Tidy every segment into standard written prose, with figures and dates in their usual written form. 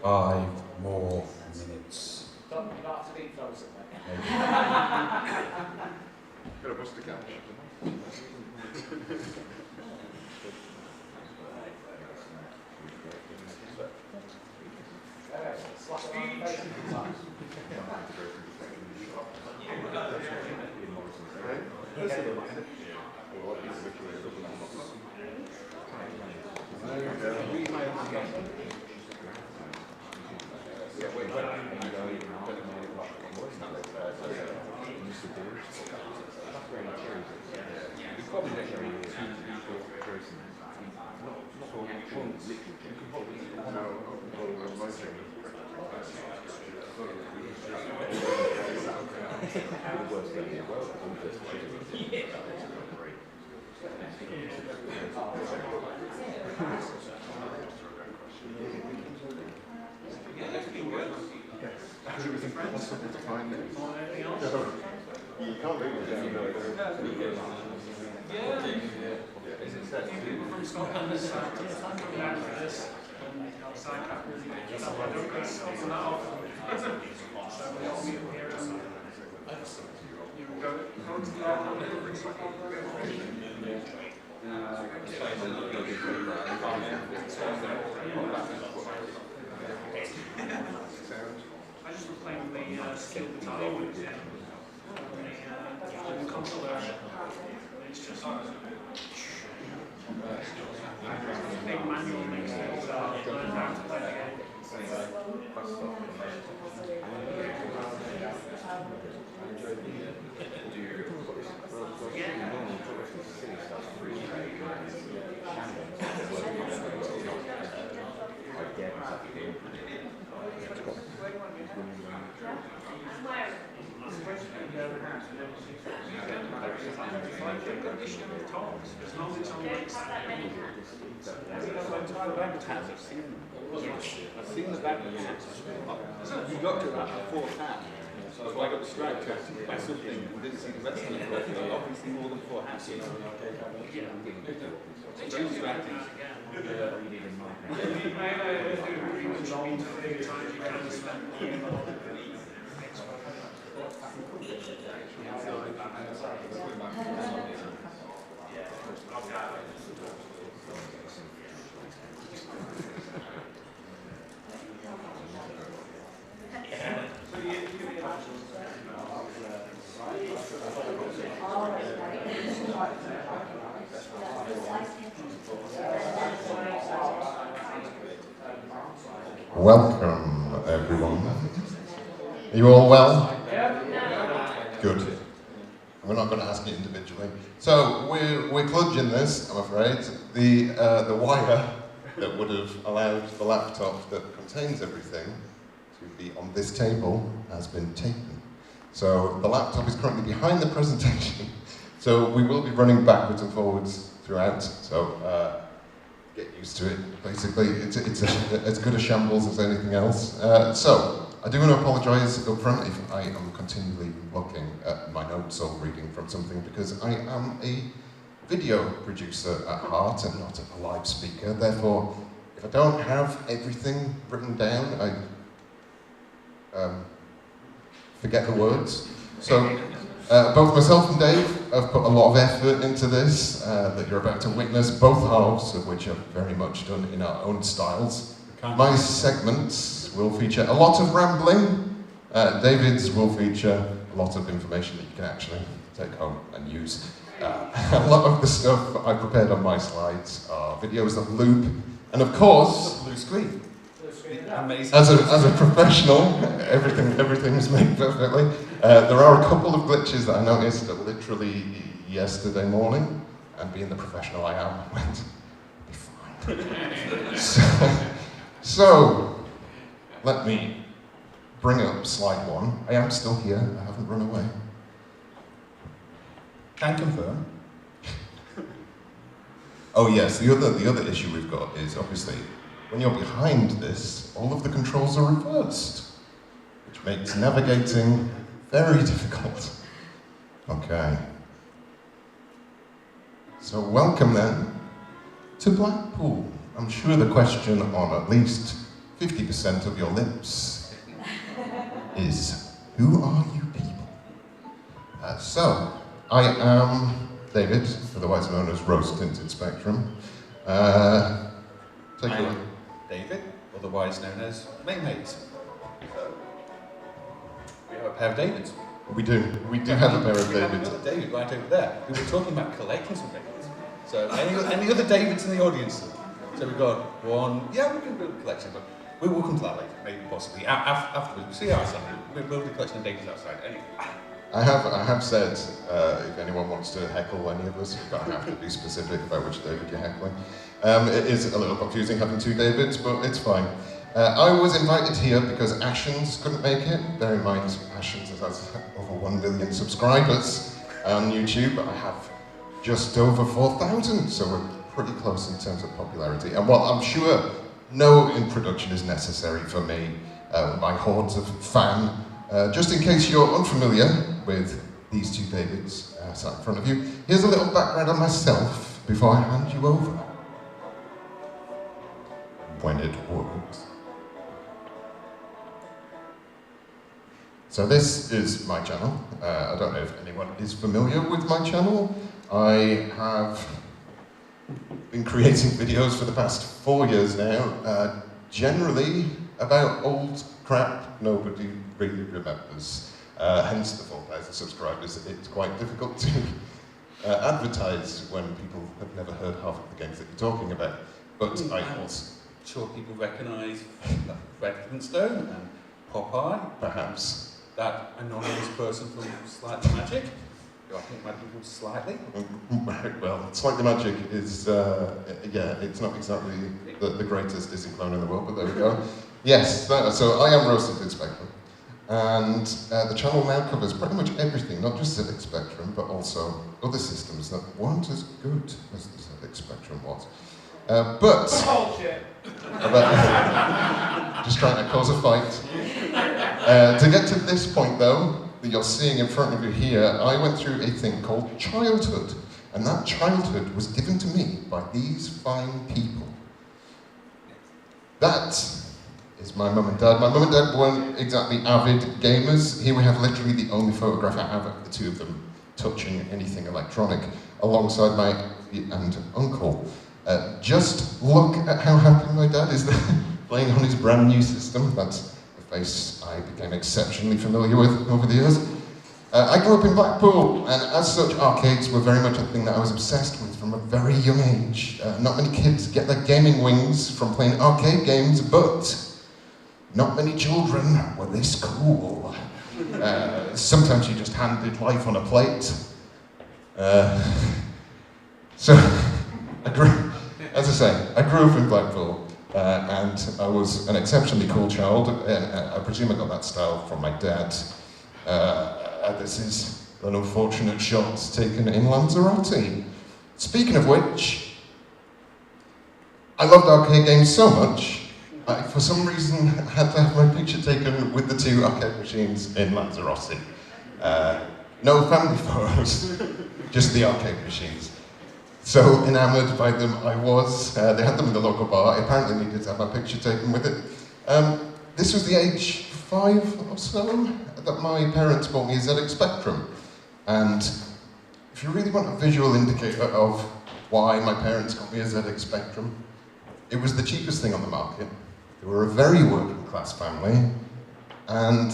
5 more minutes. You don't have to deep throat it, mate. Gotta bust the gap. Slap it on the face a few times. Because it was impossible to find it. You can't leave it down there. From Scotland, this outside cap really good stuff. I don't get stuff that often. So we all meet here and you go to the I just was playing the steel battalion with the console version. It's just big manual makes it learn how to play the game. I've seen the back of it. You got to that beforehand. So I got distracted by something and didn't see the rest of it. Obviously more than 4 hats. Welcome, everyone. Are you all well? Good. We're not going to ask you individually. So we're kludging this, I'm afraid. The wire that would have allowed the laptop that contains everything to be on this table has been taken. So the laptop is currently behind the presentation. So we will be running backwards and forwards throughout. So get used to it. Basically, it's as good a shambles as anything else. So I do want to apologise up front if I am continually looking at my notes or reading from something, because I am a video producer at heart and not a live speaker. Therefore, if I don't have everything written down, I forget the words. So both myself and Dave have put a lot of effort into this that you're about to witness, both halves of which are very much done in our own styles. My segments will feature a lot of rambling. David's will feature a lot of information that you can actually take home and use. A lot of the stuff I prepared on my slides are videos that loop, and of course, Blue screen. Amazing. as a professional, everything is made perfectly. There are a couple of glitches that I noticed that literally yesterday morning, and being the professional I am, I went, be fine. So, let me bring up slide 1. I am still here, I haven't run away. Can confirm. Oh yes, the other issue we've got is obviously when you're behind this, all of the controls are reversed, which makes navigating very difficult. Okay. So welcome then to Blackpool. I'm sure the question on at least 50% of your lips is, who are you people? So, I am David, otherwise known as Rose Tinted Spectrum. Take it away. David, otherwise known as Maymates. We have a pair of Davids. We do have a pair of Davids. Another David right over there. We were talking about collecting some Davids. So any other Davids in the audience? So we've got one. Yeah, we can build a collection, but we'll come to that later, maybe possibly afterwards. We'll see outside. We'll build a collection of Davids outside. Anyway. I have said if anyone wants to heckle any of us, you don't have to be specific about which David you're heckling. It is a little confusing having two Davids, but it's fine. I was invited here because Ashens couldn't make it. Bear in mind, Ashens has over 1 million subscribers on YouTube. I have just over 4,000, so we're pretty close in terms of popularity. And while I'm sure no introduction is necessary for me, my hordes of fan, just in case you're unfamiliar with these two Davids sat in front of you, here's a little background on myself before I hand you over. When it works. So this is my channel. I don't know if anyone is familiar with my channel. I have been creating videos for the past 4 years now, generally about old crap nobody really remembers. Hence the 4,000 subscribers. It's quite difficult to advertise when people have never heard half of the games that you're talking about. But I also... Sure, people recognise Fred Flintstone and Popeye. Perhaps. That anonymous person from Slightly Magic, who I think might be called Slightly. Well, Slightly Magic is, yeah, it's not exactly the greatest Disney clone in the world, but there we go. Yes, so I am Rose Tinted Spectrum. And the channel now covers pretty much everything, not just ZX Spectrum, but also other systems that weren't as good as the ZX Spectrum was. But just trying to cause a fight. To get to this point, though, that you're seeing in front of you here, I went through a thing called childhood, and that childhood was given to me by these fine people. That is my mum and dad. My mum and dad weren't exactly avid gamers. Here we have literally the only photograph I have of the two of them touching anything electronic, alongside my aunt and uncle. Just look at how happy my dad is there, playing on his brand new system. That's the face I became exceptionally familiar with over the years. I grew up in Blackpool, and as such, arcades were very much a thing that I was obsessed with from a very young age. Not many kids get their gaming wings from playing arcade games, but not many children were this cool. Sometimes you just handed life on a plate. So, as I say, I grew up in Blackpool, and I was an exceptionally cool child. I presume I got that style from my dad. This is an unfortunate shot taken in Lanzarote. Speaking of which, I loved arcade games so much, I, for some reason, had to have my picture taken with the two arcade machines in Lanzarote. No family photos, just the arcade machines. So enamoured by them I was. They had them in the local bar. I apparently needed to have my picture taken with it. This was the age 5 or so that my parents bought me a ZX Spectrum. And if you really want a visual indicator of why my parents got me a ZX Spectrum, it was the cheapest thing on the market. They were a very working class family. And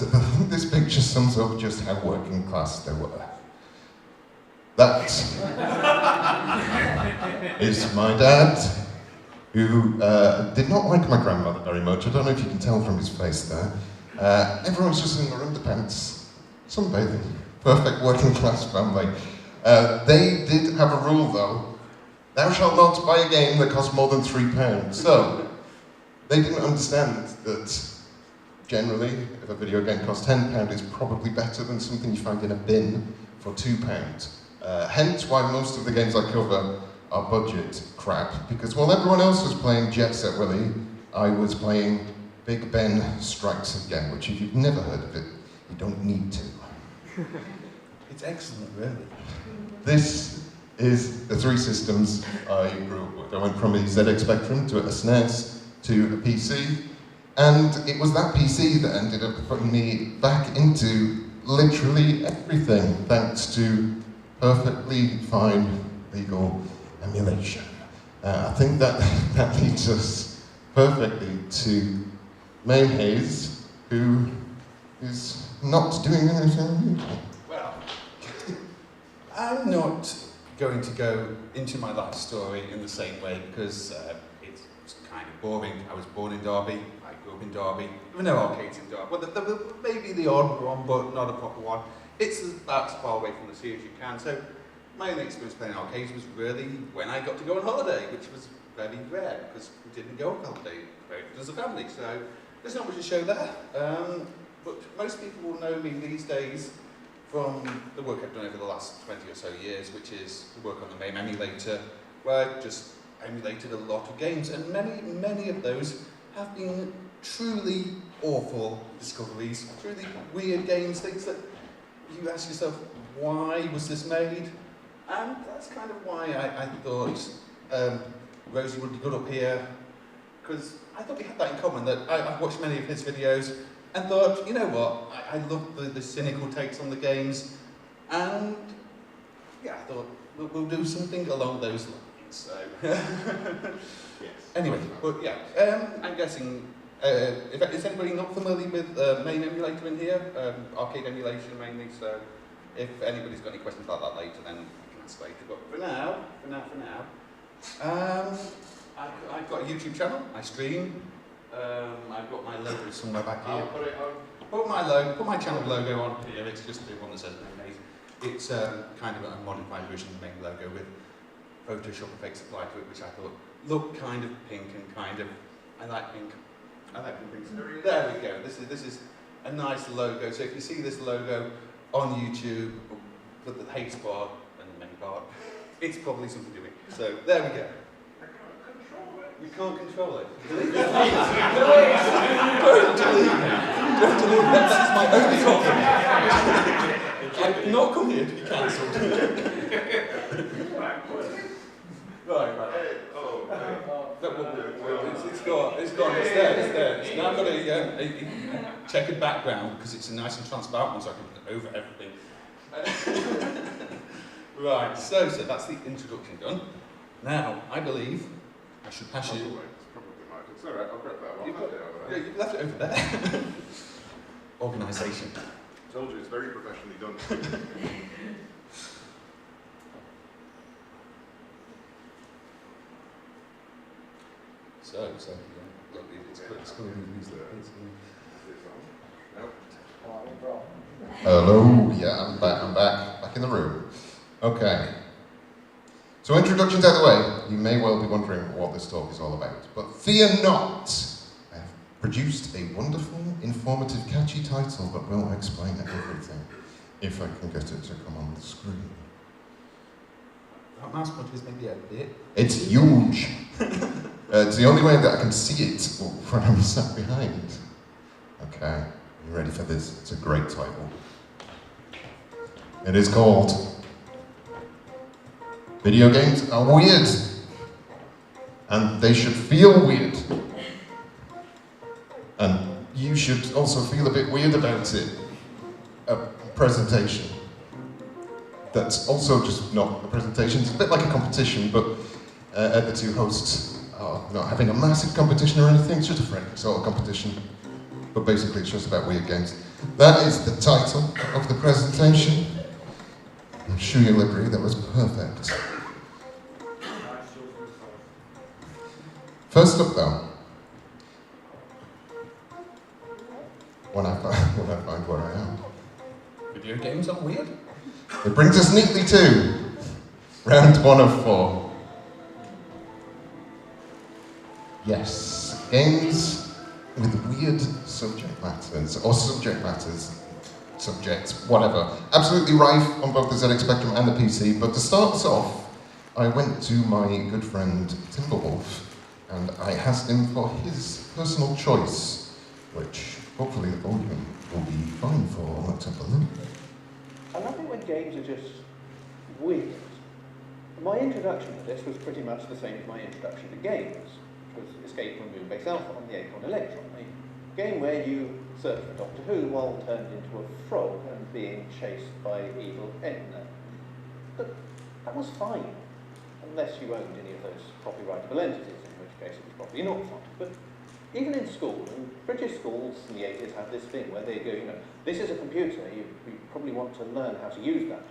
this picture sums up just how working class they were. That is my dad, who did not like my grandmother very much. I don't know if you can tell from his face there. Everyone's just in their underpants, sunbathing. Perfect working class family. They did have a rule though. Thou shalt not buy a game that costs more than £3. So, they didn't understand that generally, if a video game costs £10, it's probably better than something you find in a bin for £2. Hence why most of the games I cover are budget crap, because while everyone else was playing Jet Set Willy, I was playing Big Ben Strikes Again, which if you've never heard of it, you don't need to. It's excellent, really. This is the three systems I grew up with. I went from a ZX Spectrum to a SNES to a PC. And it was that PC that ended up putting me back into literally everything, thanks to perfectly fine legal emulation. I think that leads us perfectly to Main Hayes, who is not doing anything legal. Well, I'm not going to go into my life story in the same way because it's kind of boring. I was born in Derby, I grew up in Derby. There were no arcades in Derby. Well, there were maybe the odd one, but not a proper one. It's about as far away from the sea as you can. So my only experience playing arcades was really when I got to go on holiday, which was very rare because we didn't go on holiday very often as a family. So there's not much to show there. But most people will know me these days from the work I've done over the last 20 or so years, which is the work on the MAME emulator, where I just emulated a lot of games, and many of those have been truly awful discoveries, truly weird games, things that you ask yourself, why was this made? And that's kind of why I thought Rosie would be good up here, because I thought we had that in common, that I've watched many of his videos and thought, you know what, I love the cynical takes on the games, and yeah, I thought we'll do something along those lines. So anyway, but yeah, I'm guessing, is anybody not familiar with MAME emulator in here? Arcade emulation mainly, so if anybody's got any questions about that later, then I can ask later. But for now, I've got a YouTube channel, I stream. I've got my logo somewhere back here. Put my channel logo on here. It's just the one that says MAME. It's kind of a modified version of the main logo with Photoshop effects applied to it, which I thought looked kind of pink and kind of. I like pink. So there we go. This is a nice logo. So if you see this logo on YouTube with the H bar and the main bar, it's probably something to do with it. So there we go. You can't control it. Don't delete it. Don't delete it. This is my only problem. I've not come here to be cancelled. Right. It's gone. It's there. It's now got a checkered background because it's a nice and transparent one, so I can put it over everything. Right. So that's the introduction done. Now I believe I should pass you. It's all right, I'll grab that one. You've left it over there. Organisation. Told you, it's very professionally done. So it's going to use the Hello, yeah, I'm back in the room. Okay. So introductions out of the way, you may well be wondering what this talk is all about, but fear not! I have produced a wonderful, informative, catchy title that will explain everything, if I can get it to come on the screen. That mouse pointer is maybe a bit. It's huge! It's the only way that I can see it when I'm sat behind. Okay, you ready for this? It's a great title. It is called Video Games Are Weird, and they should feel weird. And you should also feel a bit weird about it. A presentation that's also just not a presentation. It's a bit like a competition, but the two hosts are not having a massive competition or anything. It's just a friendly sort of competition. But basically it's just about weird games. That is the title of the presentation. I'm sure you'll agree that was perfect. First up though, when I find where I am. Video games are weird. It brings us neatly to round 1 of 4. Yes, games with weird subjects, whatever. Absolutely rife on both the ZX Spectrum and the PC, but to start us off, I went to my good friend Timberwolf, and I asked him for his personal choice, which hopefully the volume will be fine for. Let's have a look. I love it when games are just weird. My introduction to this was pretty much the same as my introduction to games, which was Escape from Moonbase Alpha on the Acorn Electron. game where you search for Doctor Who while turned into a frog and being chased by evil Edna. But that was fine, unless you owned any of those copyrightable entities, in which case it was probably not fine. But even in school, and British schools in the 80s had this thing where they go, you know, this is a computer, you probably want to learn how to use that.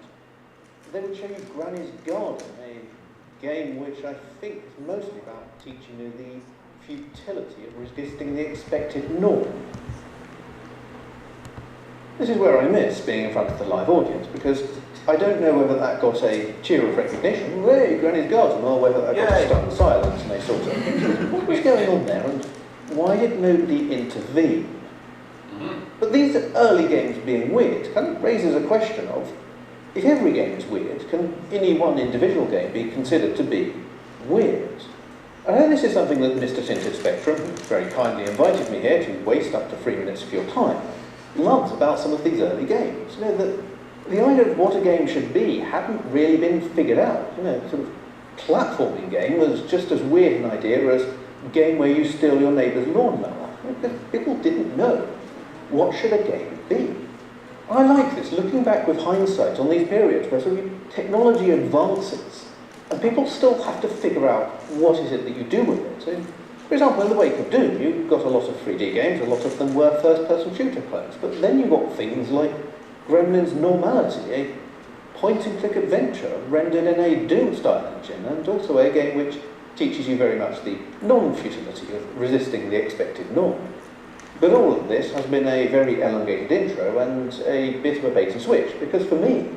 They would show you Granny's Garden, a game which I think is mostly about teaching you the futility of resisting the expected norm. This is where I miss being in front of the live audience, because I don't know whether that got a cheer of recognition, hey, Granny's Garden, or whether that got a stunned silence and they sort of, what was going on there and why did nobody intervene? But these early games being weird kind of raises a question of, if every game is weird, can any one individual game be considered to be weird? I know this is something that Mr. Tinted Spectrum, who very kindly invited me here to waste up to 3 minutes of your time, loves about some of these early games. You know, that the idea of what a game should be hadn't really been figured out. You know, sort of platforming game was just as weird an idea as a game where you steal your neighbour's lawnmower. Because people didn't know, what should a game be? I like this, looking back with hindsight on these periods where sort of technology advances and people still have to figure out what is it that you do with it. So, for example, in the wake of Doom, you got a lot of 3D games, a lot of them were first-person shooter clones, but then you got things like Gremlins Normality, a point-and-click adventure rendered in a Doom-style engine, and also a game which teaches you very much the non-futility of resisting the expected norm. But all of this has been a very elongated intro and a bit of a bait and switch, because for me,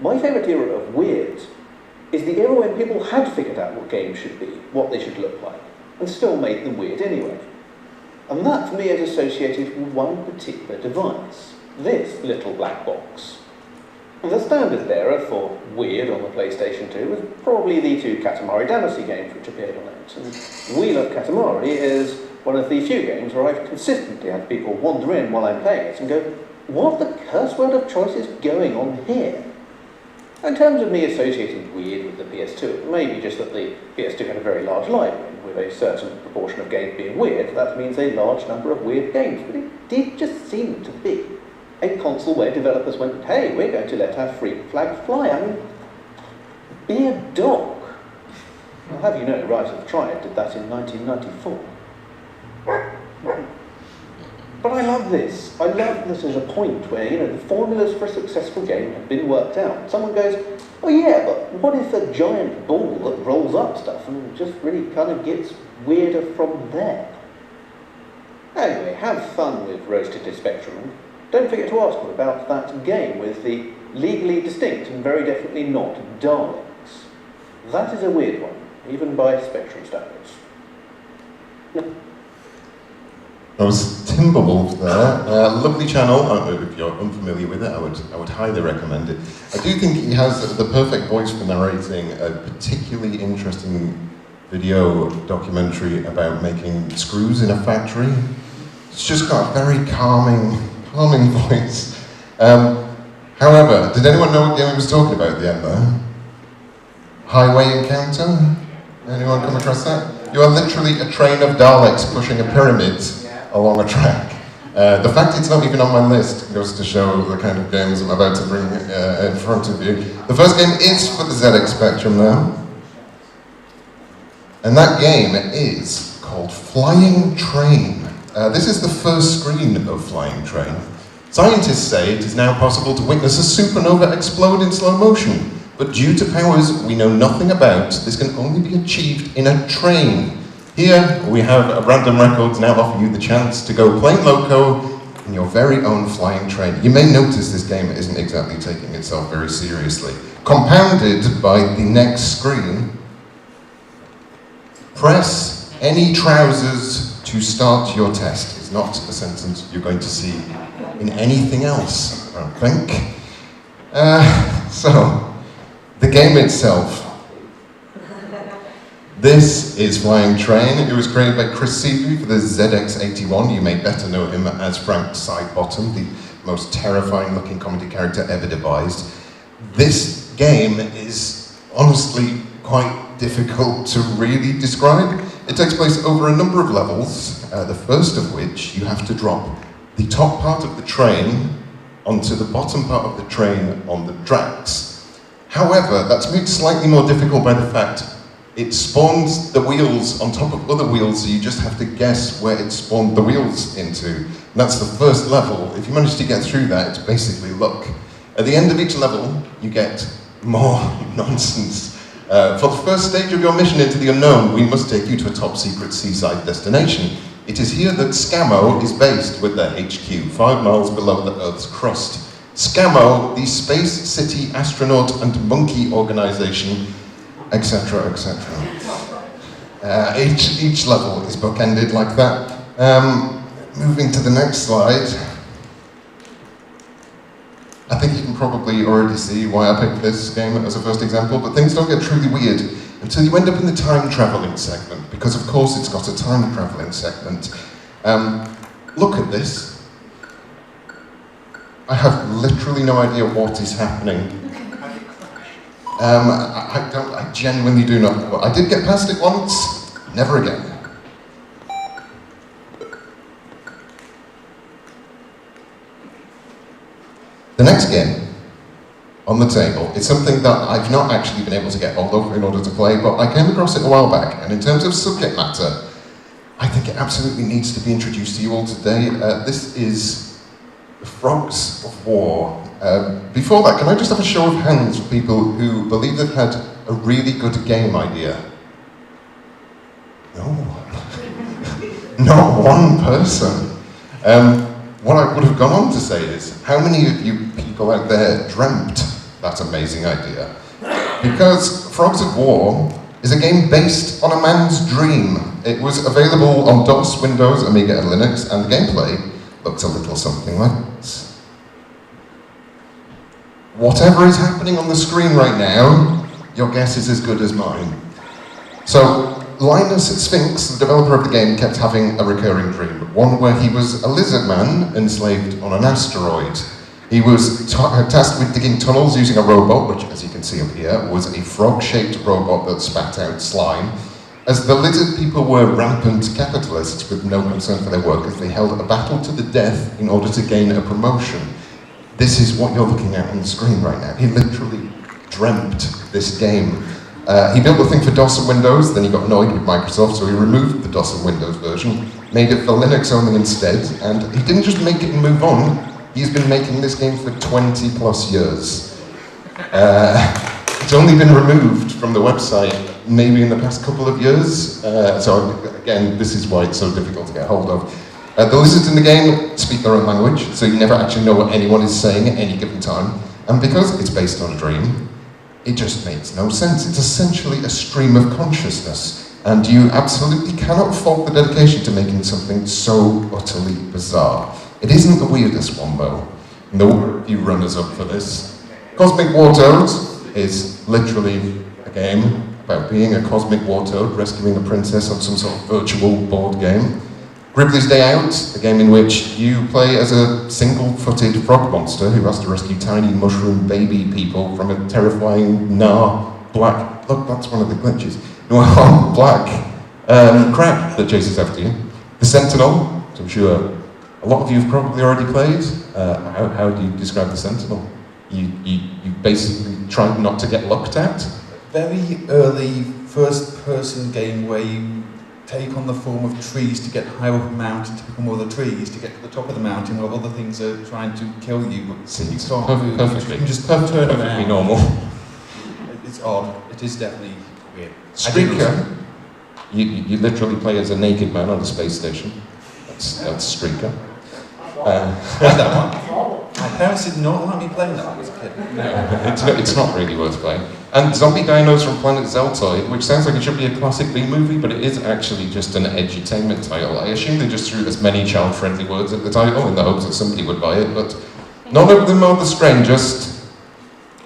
my favourite era of weird is the era when people had figured out what games should be, what they should look like, and still made them weird anyway. And that for me is associated with one particular device, this little black box. And the standard bearer for weird on the PlayStation 2 was probably the 2 Katamari Damacy games which appeared on it, and We Love Katamari is one of the few games where I've consistently had people wander in while I'm playing it and go, what the curse word of choice is going on here? In terms of me associating weird with the PS2, it may be just that the PS2 had a very large library, and with a certain proportion of games being weird, that means a large number of weird games, but it did just seem to be a console where developers went, hey, we're going to let our freak flag fly. I mean, be a dog. I'll have you know, Rise of the Triad did that in 1994. But I love this. I love this as a point where, you know, the formulas for a successful game have been worked out. Someone goes, oh yeah, but what if a giant ball that rolls up stuff and just really kind of gets weirder from there? Anyway, have fun with Roasted to Spectrum. Don't forget to ask them about that game with the legally distinct and very definitely not darlings. That is a weird one, even by Spectrum standards. That was Timberwolf there. Lovely channel. If you're unfamiliar with it, I would highly recommend it. I do think he has the perfect voice for narrating a particularly interesting video documentary about making screws in a factory. It's just got a very calming voice. However, did anyone know what game he was talking about at the end there? Highway Encounter? Anyone come across that? You are literally a train of Daleks pushing a pyramid along a track. The fact it's not even on my list goes to show the kind of games I'm about to bring in front of you. The first game is for the ZX Spectrum now. And that game is called Flying Train. This is the first screen of Flying Train. Scientists say it is now possible to witness a supernova explode in slow motion, but due to powers we know nothing about, this can only be achieved in a train. Here we have Random Records now offer you the chance to go plain loco in your very own flying train. You may notice this game isn't exactly taking itself very seriously. Compounded by the next screen, press any trousers to start your test. It's not a sentence you're going to see in anything else, I don't think. So, the game itself. This is Flying Train. It was created by Chris Seavey for the ZX81. You may better know him as Frank Sidebottom, the most terrifying looking comedy character ever devised. This game is honestly quite difficult to really describe. It takes place over a number of levels, the first of which you have to drop the top part of the train onto the bottom part of the train on the tracks. However, that's made slightly more difficult by the fact it spawns the wheels on top of other wheels, so you just have to guess where it spawned the wheels into. And that's the first level. If you manage to get through that, it's basically luck. At the end of each level, you get more nonsense. For the first stage of your mission into the unknown, we must take you to a top-secret seaside destination. It is here that Scammo is based with their HQ, 5 miles below the Earth's crust. Scammo, the Space City Astronaut and Monkey Organization, etc., etc. Each level is bookended like that. Moving to the next slide. I think you can probably already see why I picked this game as a first example, but things don't get truly weird until you end up in the time-traveling segment, because of course it's got a time-traveling segment. Look at this. I have literally no idea what is happening. I genuinely do not know. I did get past it once, never again. The next game on the table is something that I've not actually been able to get hold of in order to play, but I came across it a while back, and in terms of subject matter, I think it absolutely needs to be introduced to you all today. This is Frogs of War. Before that, can I just have a show of hands for people who believe they've had a really good game idea? No. Not one person. What I would have gone on to say is, how many of you people out there dreamt that amazing idea? Because Frogs of War is a game based on a man's dream. It was available on DOS, Windows, Amiga and Linux, and the gameplay looks a little something like this. Whatever is happening on the screen right now, your guess is as good as mine. So, Linus Sphinx, the developer of the game, kept having a recurring dream, one where he was a lizard man enslaved on an asteroid. He was tasked with digging tunnels using a robot, which, as you can see up here, was a frog-shaped robot that spat out slime. As the lizard people were rampant capitalists with no concern for their workers, they held a battle to the death in order to gain a promotion. This is what you're looking at on the screen right now. He literally dreamt this game. He built the thing for DOS and Windows, then he got annoyed with Microsoft, so he removed the DOS and Windows version, made it for Linux only instead, and he didn't just make it and move on, he's been making this game for 20 plus years. It's only been removed from the website maybe in the past couple of years, so again, this is why it's so difficult to get hold of. The lizards in the game speak their own language, so you never actually know what anyone is saying at any given time, and because it's based on a dream, it just makes no sense. It's essentially a stream of consciousness, and you absolutely cannot fault the dedication to making something so utterly bizarre. It isn't the weirdest one, though. No few runners-up for this. Cosmic War Toads is literally a game about being a cosmic war toad rescuing a princess on some sort of virtual board game. Gribbly's Day Out, a game in which you play as a single-footed frog monster who has to rescue tiny mushroom baby people from a terrifying black, look, that's one of the glitches, black crab that chases after you. The Sentinel, which I'm sure a lot of you have probably already played. How do you describe the Sentinel? You basically try not to get looked at. Very early first-person game where you take on the form of trees to get higher up a mountain to become other trees to get to the top of the mountain while other things are trying to kill you, but you can't move. Perfectly. You can just turn Perfectly around. normal. It's odd. It is definitely weird. Streaker, you literally play as a naked man on a space station. That's Streaker. Like that one. My parents did not like me playing that when I was a kid. No, it's not really worth playing. And Zombie Dinos from Planet Zeltoid, which sounds like it should be a classic B movie, but it is actually just an edutainment title. I assume they just threw as many child-friendly words at the title in the hopes that somebody would buy it, but none of them are the strangest.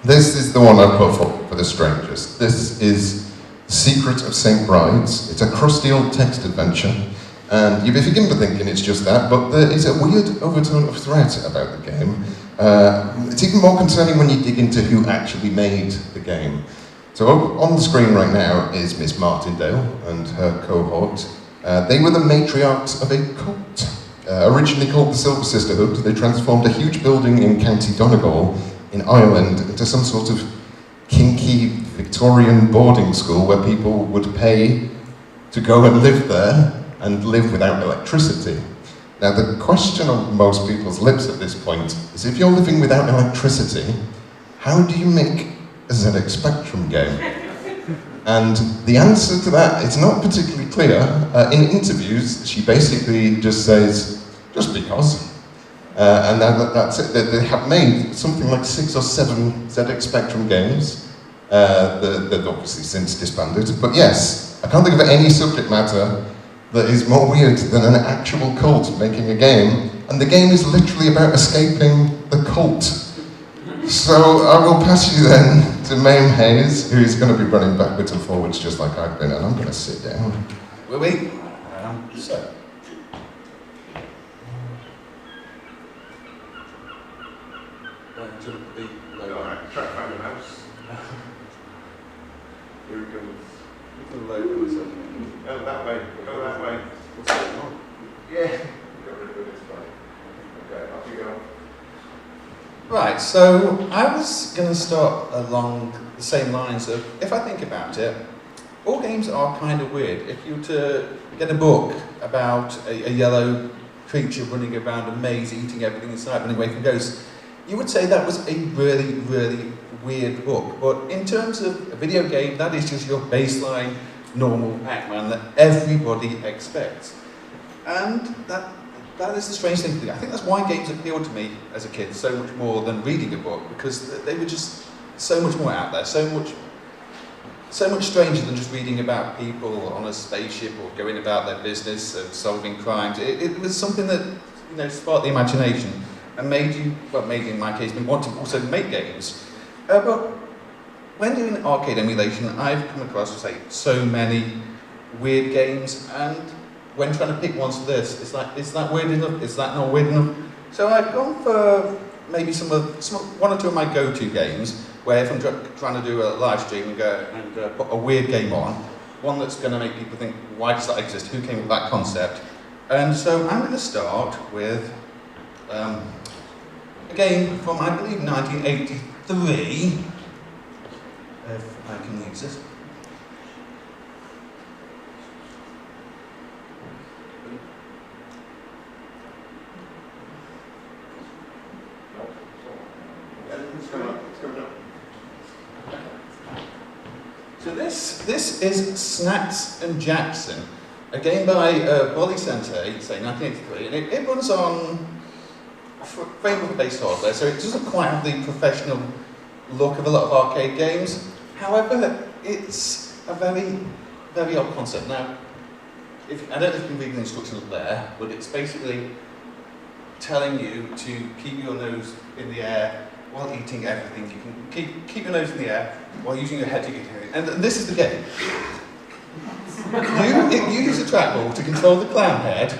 This is the one I've put for the strangest. This is Secret of St. Bride's. It's a crusty old text adventure. And you may begin by thinking it's just that, but there is a weird overtone of threat about the game. 'Game. It's even more concerning when you dig into who actually made the game. So up on the screen right now is Miss Martindale and her cohort. They were the matriarchs of a cult. Originally called the Silver Sisterhood, they transformed a huge building in County Donegal in Ireland into some sort of kinky Victorian boarding school where people would pay to go and live there and live without electricity. Now the question on most people's lips at this point is, if you're living without electricity, how do you make a ZX Spectrum game? And the answer to that is not particularly clear. In interviews, she basically just says, just because. And that's it. They have made something like 6 or 7 ZX Spectrum games. They've obviously since disbanded. But yes, I can't think of any subject matter that is more weird than an actual cult making a game. And the game is literally about escaping the cult. So I will pass you then to Mame Hayes, who is going to be running backwards and forwards just like I've been, and I'm going to sit down. Will we? So. Alright, try to find a mouse. Here we go. Go that way, go that way. What's going on? Yeah. Got rid of it, it's fine. Okay, off you go. Right, so I was going to start along the same lines of, if I think about it, all games are kind of weird. If you were to get a book about a yellow creature running around a maze, eating everything inside, running away from ghosts, you would say that was a really, really weird book. But in terms of a video game, that is just your baseline, normal Pac-Man that everybody expects. And that is the strange thing to me. I think that's why games appealed to me as a kid so much more than reading a book, because they were just so much more out there, so much stranger than just reading about people on a spaceship or going about their business and solving crimes. It was something that, you know, sparked the imagination and made you, well, made in my case, me want to also make games. But when doing arcade emulation, I've come across, say, so many weird games, and when trying to pick ones for this, it's like, is that weird enough? Is that not weird enough? So I've gone for maybe one or two of my go-to games, where if I'm trying to do a live stream and go and put a weird game on, one that's going to make people think, why does that exist? Who came up with that concept? And so I'm going to start with a game from, I believe, 1983, if I can use this. So this is Snacks and Jackson, a game by Bolly Sente, say 1983, and it runs on framework-based hardware, so it doesn't quite have the professional look of a lot of arcade games. However, it's a very, very odd concept. Now, I don't know if you can read the instructions up there, but it's basically telling you to keep your nose in the air while eating everything. You can keep your nose in the air while using your head to eat everything. And this is the game. You use a trackball to control the clown head,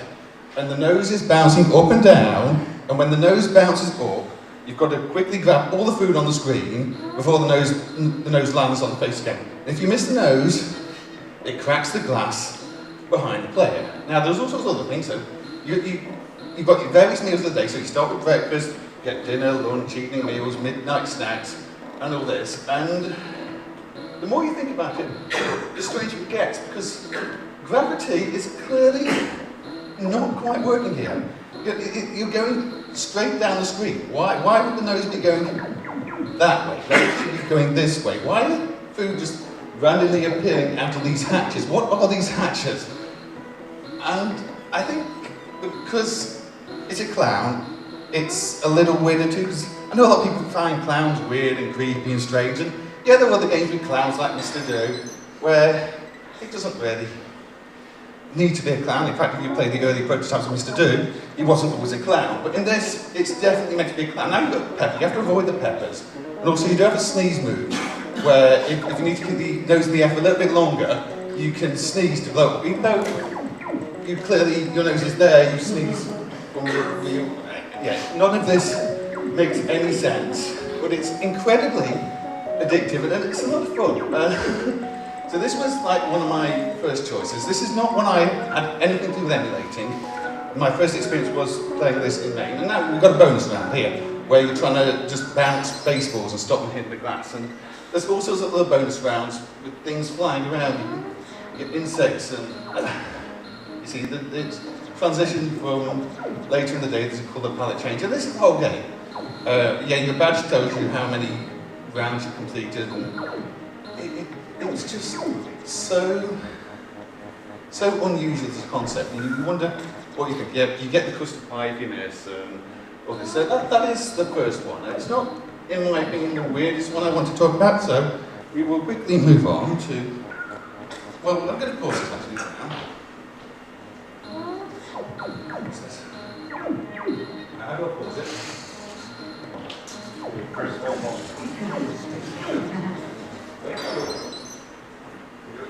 and the nose is bouncing up and down, and when the nose bounces up, you've got to quickly grab all the food on the screen before the nose lands on the face again. And if you miss the nose, it cracks the glass behind the player. Now, there's all sorts of other things. So you've got your various meals of the day. So you start with breakfast, get dinner, lunch, evening meals, midnight snacks, and all this. And the more you think about it, the stranger it gets, because gravity is clearly not quite working here. You're going straight down the screen. Why would the nose be going that way? It should be going this way. Why is food just randomly appearing out of these hatches? What are these hatches? And I think because it's a clown, it's a little weirder too, because I know a lot of people find clowns weird and creepy and strange, and yeah, there are other games with clowns like Mr. Do, where it doesn't really need to be a clown. In fact, if you play the early prototypes of Mr. Do, he wasn't always a clown. But in this, it's definitely meant to be a clown. Now you've got pepper, you have to avoid the peppers. And also you do have a sneeze move, where if you need to keep the nose in the air for a little bit longer, you can sneeze to blow up. Even though you clearly, your nose is there, you sneeze from yeah, none of this makes any sense. But it's incredibly addictive, and it's a lot of fun. So this was like one of my first choices. This is not one I had anything to do with emulating. My first experience was playing this in Maine, and now we've got a bonus round here, where you're trying to just bounce baseballs and stop them hitting the glass. And there's all sorts of other bonus rounds with things flying around you. You get insects, and you see the transition from later in the day. There's a colour palette change, and this is the whole game. Yeah, your badge tells you how many rounds you completed, and it was just so unusual as a concept, and you wonder what you think. Yeah, you get the custard pie if you miss, and all this. So that is the first one. It's not, in my opinion, the weirdest one I want to talk about, so we will quickly move on to, well, I'm going to pause this actually now. What's this? How do I pause it?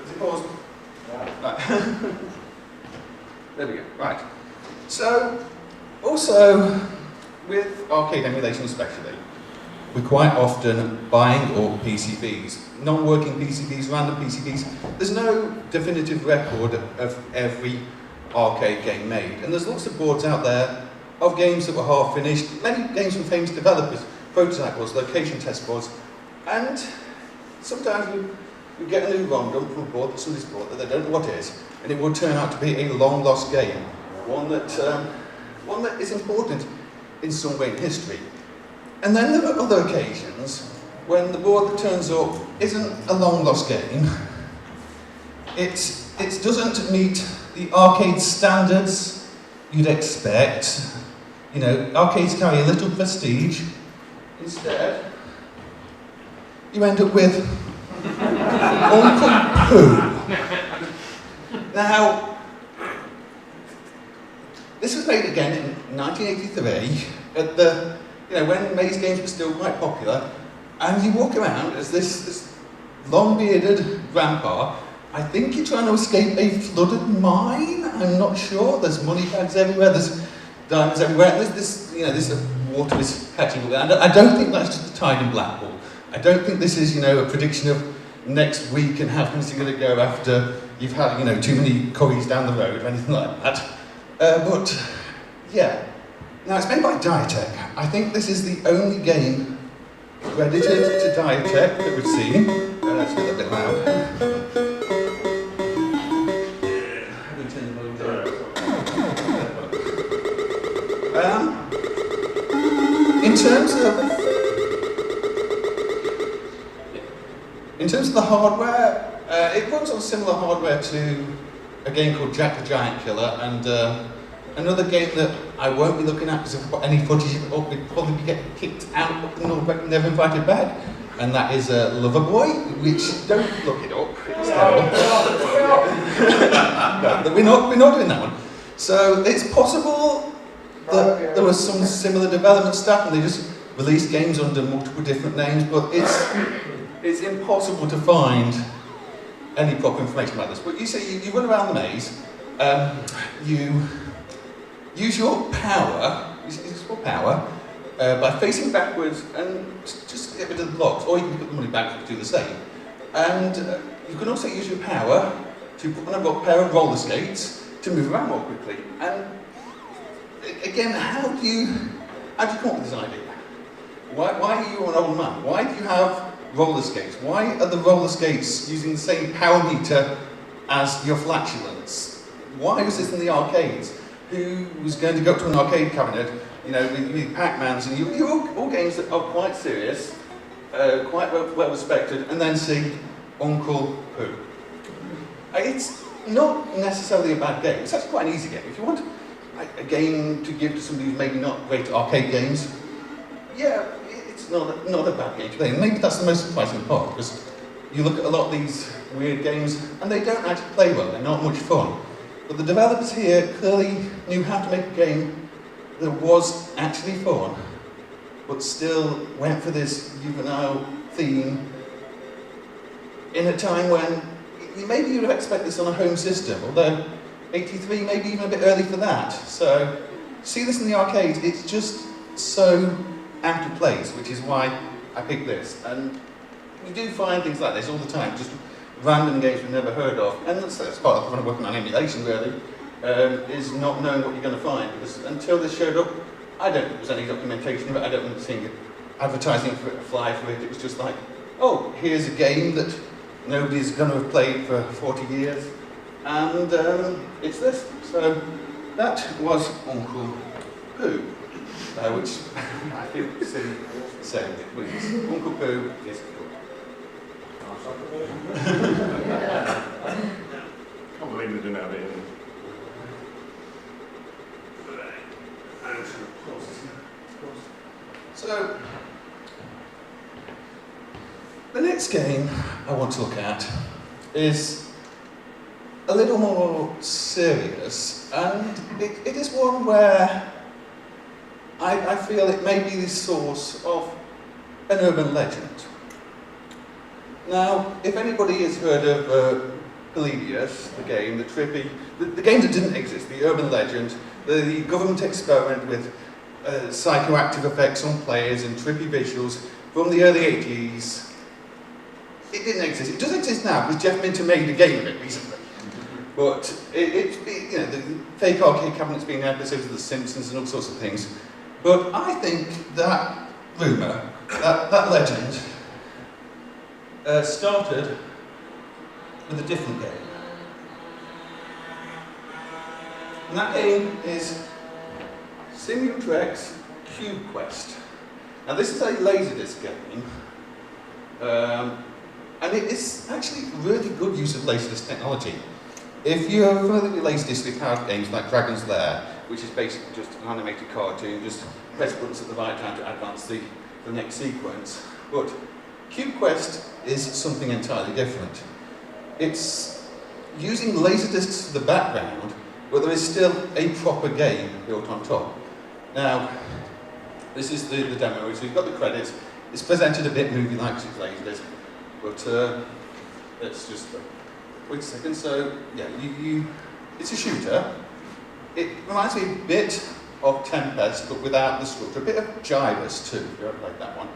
Is it paused? Right. There we go. Right. So, also, with arcade emulation especially, we're quite often buying all PCBs, non-working PCBs, random PCBs. There's no definitive record of every arcade game made, and there's lots of boards out there of games that were half finished, many games from famous developers, prototype boards, location test boards, and sometimes we get a new ROM dump from a board that somebody's bought that they don't know what it is, and it will turn out to be a long-lost game, one that is important in some way in history. And then there are other occasions when the board that turns up isn't a long-lost game. It doesn't meet the arcade standards you'd expect. You know, arcades carry a little prestige. Instead, you end up with Uncle Pooh. Now, this was made again in 1983 at the, when maze games were still quite popular, and you walk around as this long-bearded grandpa. I think you're trying to escape a flooded mine. I'm not sure. There's money bags everywhere. There's diamonds everywhere. And this water is catching up. And I don't think that's just the tide in Blackpool. I don't think this is, a prediction of next week and how things are going to go after you've had, too many curries down the road or anything like that. But yeah. Now it's made by Diatech. I think this is the only game credited to Diatech that we've seen. Let's get a bit loud. In terms of the hardware, it runs on similar hardware to a game called Jack the Giant Killer, and another game that I won't be looking at because if I've got any footage of it, we'd probably get kicked out and never invited back. And that is Loverboy, which, don't look it up, it's terrible. No, we're not doing that one. So it's possible that there was some similar development stuff and they just released games under multiple different names, but it's impossible to find any proper information about this. But you see, you run around the maze, you use your power, by facing backwards and just get rid of the blocks, or you can put the money back to do the same. And you can also use your power to put on a pair of roller skates to move around more quickly. And again, how do you come up with this idea? Why are you an old man? Why do you have roller skates? Why are the roller skates using the same power meter as your flatulence? Why was this in the arcades? Who was going to go up to an arcade cabinet, with Pac-Mans and you all games that are quite serious, quite well respected, and then see Uncle Pooh. It's not necessarily a bad game. It's actually quite an easy game. If you want a game to give to somebody who's maybe not great at arcade games, yeah, it's not a bad game to play. And maybe that's the most surprising part, because you look at a lot of these weird games and they don't actually play well. They're not much fun. But the developers here clearly knew how to make a game that was actually fun, but still went for this juvenile theme in a time when maybe you would have expected this on a home system, although 83 maybe even a bit early for that. So, see this in the arcade, it's just so out of place, which is why I picked this. And you do find things like this all the time, just random games we've never heard of, and that's part of the fun of working on emulation really, is not knowing what you're going to find, because until this showed up, I don't think there was any documentation of it, I don't remember seeing advertising for it, fly for it, it was just like, oh, here's a game that nobody's going to have played for 40 years, and it's this. So that was Uncle Pooh, which I feel silly saying it, please. Uncle Pooh is good. Can't believe they didn't have it in. So, the next game I want to look at is a little more serious, and it is one where I feel it may be the source of an urban legend. Now, if anybody has heard of Polybius, the game, the game that didn't exist, the urban legend, the government experiment with psychoactive effects on players and trippy visuals from the early 80s, it didn't exist. It does exist now because Jeff Minter made a game of it recently. But you know, the fake arcade cabinets being episodes of The Simpsons and all sorts of things. But I think that rumour, that legend, started with a different game. And that game is Simutrex Cube Quest. Now this is a Laserdisc game, and it is actually really good use of Laserdisc technology. If you're familiar with Laserdisc powered games like Dragon's Lair, which is basically just an animated cartoon, just press buttons at the right time to advance the next sequence. But Cube Quest is something entirely different. It's using Laserdiscs for the background, but there is still a proper game built on top. Now, this is the demo, so you've got the credits. It's presented a bit movie-like because it's Laserdisc, but let's just wait a second. So, yeah, it's a shooter. It reminds me a bit of Tempest, but without the structure. A bit of Gyrus too, if you haven't played that one.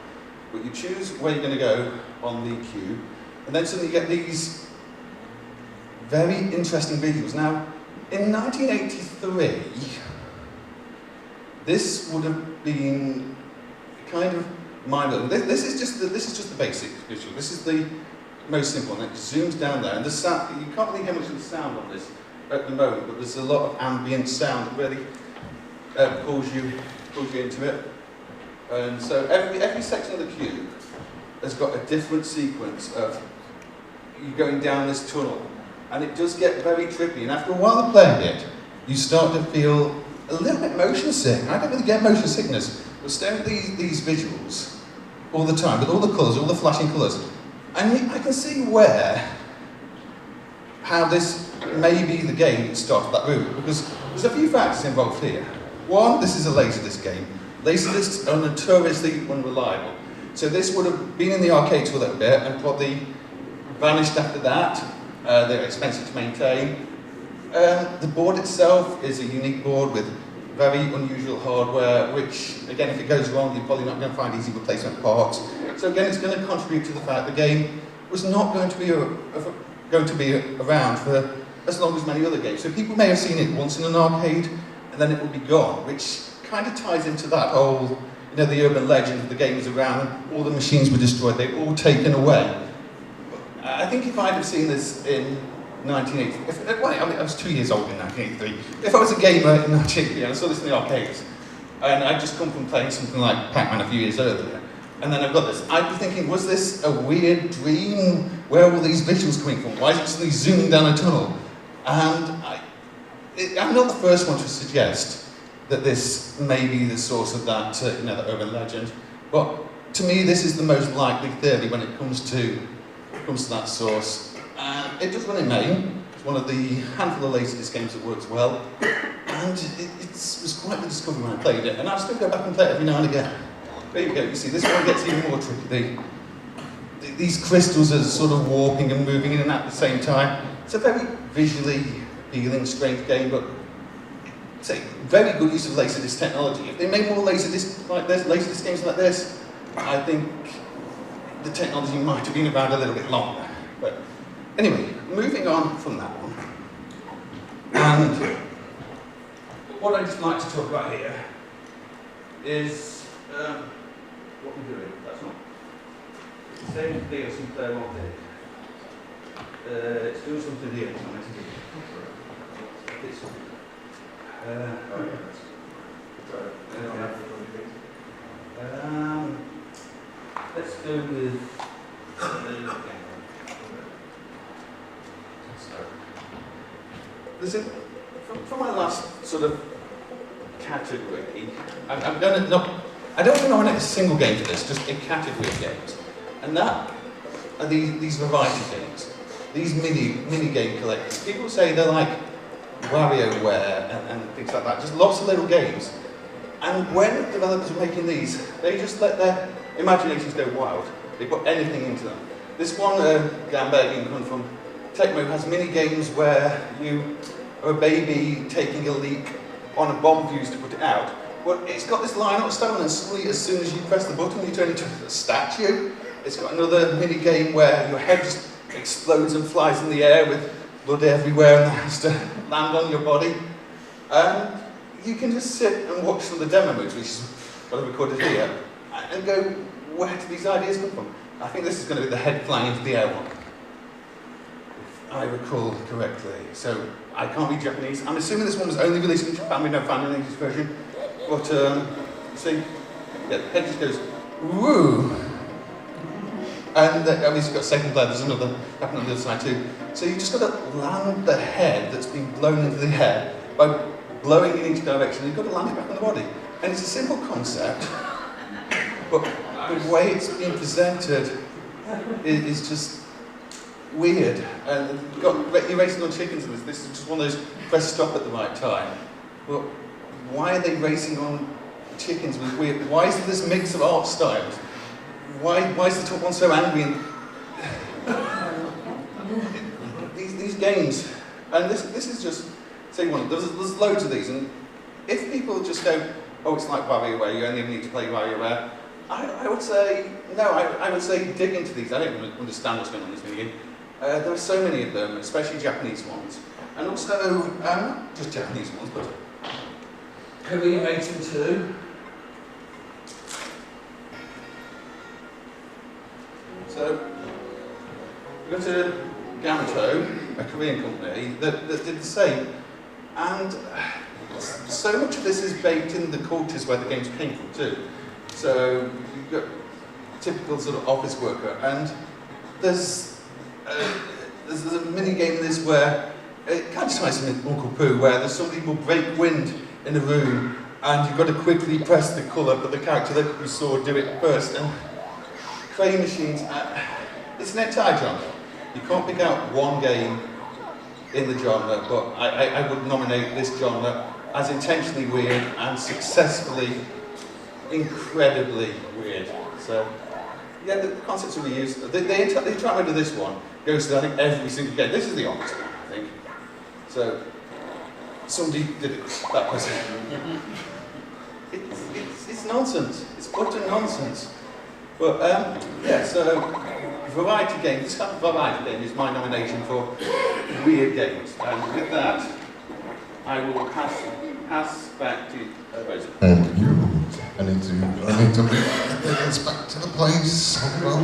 But you choose where you're going to go on the cube, and then suddenly you get these very interesting visuals. Now, in 1983, this would have been kind of mind-blowing. This is just the basic visual. This is the most simple, and it zooms down there. And the sound, you can't really hear much of the sound on this at the moment, but there's a lot of ambient sound that really pulls you into it. And so every section of the cube has got a different sequence of you going down this tunnel, and it does get very trippy. And after a while of playing it, you start to feel a little bit motion sick. I don't really get motion sickness, but staring at these visuals all the time, with all the colours, all the flashing colours, and I can see how this may be the game that started that route, because there's a few factors involved here. One, this is a Laserdisc game. Laserdiscs are notoriously unreliable. So this would have been in the arcades for a little bit and probably vanished after that. They're expensive to maintain. The board itself is a unique board with very unusual hardware, which, again, if it goes wrong, you're probably not going to find easy replacement parts. So again, it's going to contribute to the fact the game was not going to be around for as long as many other games. So people may have seen it once in an arcade, and then it will be gone, which kind of ties into that whole, the urban legend of the game was around, all the machines were destroyed, they were all taken away. I think if I'd have seen this in 1983, I was 2 years old in 1983. If I was a gamer in 1983 and I saw this in the arcades, and I'd just come from playing something like Pac-Man a few years earlier, and then I've got this, I'd be thinking, was this a weird dream? Where are all these visuals coming from? Why is it suddenly zooming down a tunnel? And I'm not the first one to suggest that this may be the source of that, that urban legend. But to me, this is the most likely theory when it comes to that source. It does run in MAME. It's one of the handful of Laserdisc games that works well. And it was quite the discovery when I played it. And I still go back and play it every now and again. There you go, you see, this one gets even more tricky. These crystals are sort of warping and moving in and out at the same time. It's a very visually appealing, strange game, but say, very good use of Laserdisc technology. If they made more Laserdisc like this, Laserdisc games like this, I think the technology might have been about a little bit longer. But anyway, moving on from that one. And what I'd just like to talk about here is what we're doing. That's not. It's the same thing as some thermal did. It's doing something here. It's not meant to do. This one. Let's go with listen, from my last sort of category, I'm going to I don't want to nominate a single game for this, just a category of games, and that are these variety games, these mini game collectors. People say they're like WarioWare and things like that, just lots of little games. And when developers are making these, they just let their imaginations go wild. They put anything into them. This one, Gamberg in from Tecmo, has mini games where you are a baby taking a leak on a bomb fuse to put it out. Well, it's got this line on stone, and suddenly, as soon as you press the button, you turn into a statue. It's got another mini game where your head just explodes and flies in the air with blood everywhere and has to land on your body. You can just sit and watch some of the demo moves, which is what I've recorded here, and go, where do these ideas come from? I think this is going to be the head flying into the air one, if I recall correctly. So I can't read Japanese. I'm assuming this one was only released in Japan with no fan English version. But see, yeah, the head just goes woo, and obviously you've got second player. There's another happening on the other side too. So you just got to land the head that's been blown into the air by blowing in each direction. You've got to land it back on the body, and it's a simple concept, but the way it's being presented is just weird. And you're racing on chickens in this. This is just one of those press stop at the right time. Well, why are they racing on chickens with weird? Why is there this mix of art styles? Why is the top one so angry? And these games, and this is just say one. There's loads of these, and if people just go, oh, it's like WarioWare, you only need to play WarioWare, I would say no. I would say dig into these. I don't understand what's going on in this video game. There are so many of them, especially Japanese ones, and also not just Japanese ones, but Korean made them too. So, we got a Gamato, a Korean company, that did the same. And so much of this is baked in the cultures where the games came from too. So, you've got typical sort of office worker, and there's a mini game in this where it kind of ties in with Uncle Pooh, where there's somebody who will break wind in a room, and you've got to quickly press the colour, but the character that you saw do it first. And crane machines, it's an entire genre. You can't pick out one game in the genre, but I would nominate this genre as intentionally weird and successfully incredibly weird. So, yeah, the concepts are reused. They try to do this one, goes to I think every single game. This is the honest one, I think. So, somebody did it that way. It's nonsense. It's utter nonsense. But yeah, so variety game. This kind of variety game is my nomination for weird games. And with that, I will pass back to Rosa. Thank you. I need to get this back to the place. Hold on.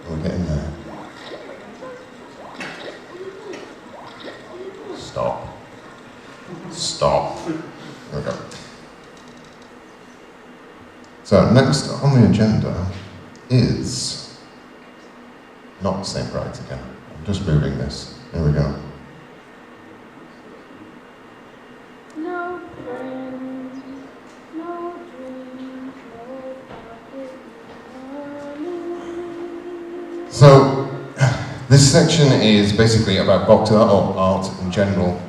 We're getting there. Stop. There we go. So next on the agenda is not St. Bride's again. I'm just moving this. Here we go. No friends, no dreams, no. So this section is basically about box art or art in general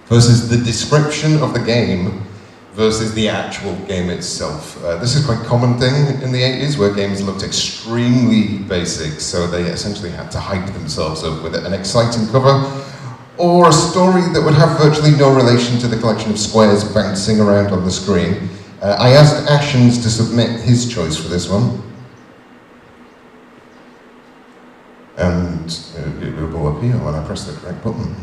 versus the description of the game versus the actual game itself. This is quite a common thing in the 80s where games looked extremely basic, so they essentially had to hype themselves up with an exciting cover or a story that would have virtually no relation to the collection of squares bouncing around on the screen. I asked Ashens to submit his choice for this one. And it will go up here when I press the correct button.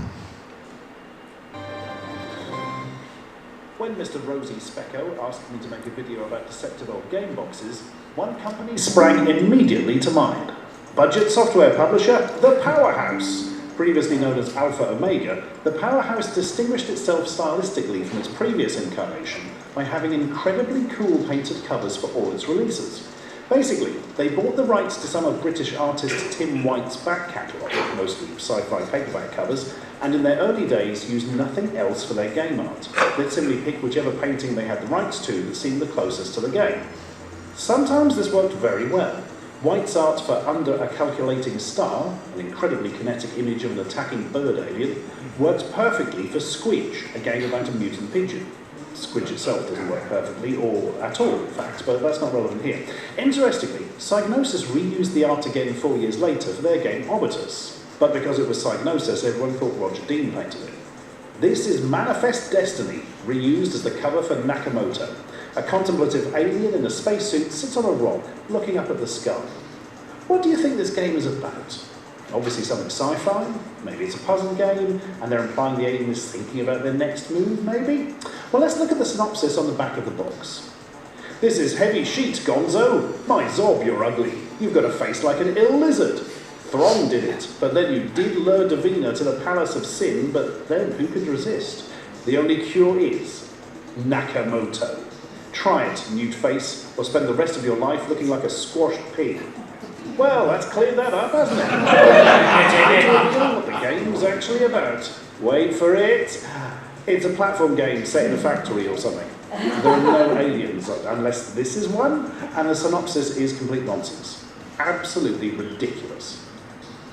When Mr. Rosie Specco asked me to make a video about deceptive old game boxes, one company sprang immediately to mind. Budget software publisher, The Powerhouse. Previously known as Alpha Omega, The Powerhouse distinguished itself stylistically from its previous incarnation by having incredibly cool painted covers for all its releases. Basically, they bought the rights to some of British artist Tim White's back catalogue, mostly sci-fi paperback covers, and in their early days used nothing else for their game art. They'd simply pick whichever painting they had the rights to that seemed the closest to the game. Sometimes this worked very well. White's art for Under a Calculating Star, an incredibly kinetic image of an attacking bird alien, works perfectly for Squidge, a game about a mutant pigeon. Squidge itself doesn't work perfectly, or at all, in fact, but that's not relevant here. Interestingly, Psygnosis reused the art again 4 years later for their game Obitus, but because it was Psygnosis, everyone thought Roger Dean painted it. This is Manifest Destiny, reused as the cover for Nakamoto. A contemplative alien in a spacesuit sits on a rock, looking up at the sky. What do you think this game is about? Obviously something sci-fi, maybe it's a puzzle game, and they're implying the alien is thinking about their next move, maybe? Well, let's look at the synopsis on the back of the box. This is heavy sheet, Gonzo. My Zob, you're ugly. You've got a face like an ill lizard. Throng did it, but then you did lure Davina to the Palace of Sin, but then who could resist? The only cure is Nakamoto. Try it, nude face, or spend the rest of your life looking like a squashed pig. Well, that's cleared that up, hasn't it? Time to reveal what the game's actually about. Wait for it. It's a platform game set in a factory or something. There are no aliens, unless this is one, and the synopsis is complete nonsense. Absolutely ridiculous.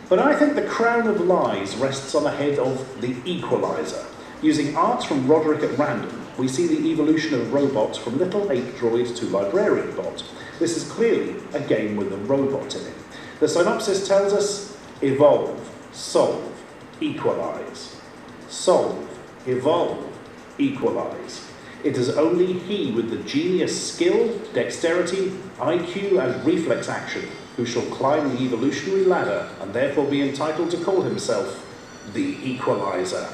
But I think the crown of lies rests on the head of the Equalizer. Using art from Roderick at random, we see the evolution of robots from little ape droid to librarian bot. This is clearly a game with a robot in it. The synopsis tells us, evolve, solve, equalize. Solve, evolve, equalize. It is only he with the genius skill, dexterity, IQ and reflex action who shall climb the evolutionary ladder and therefore be entitled to call himself the Equalizer.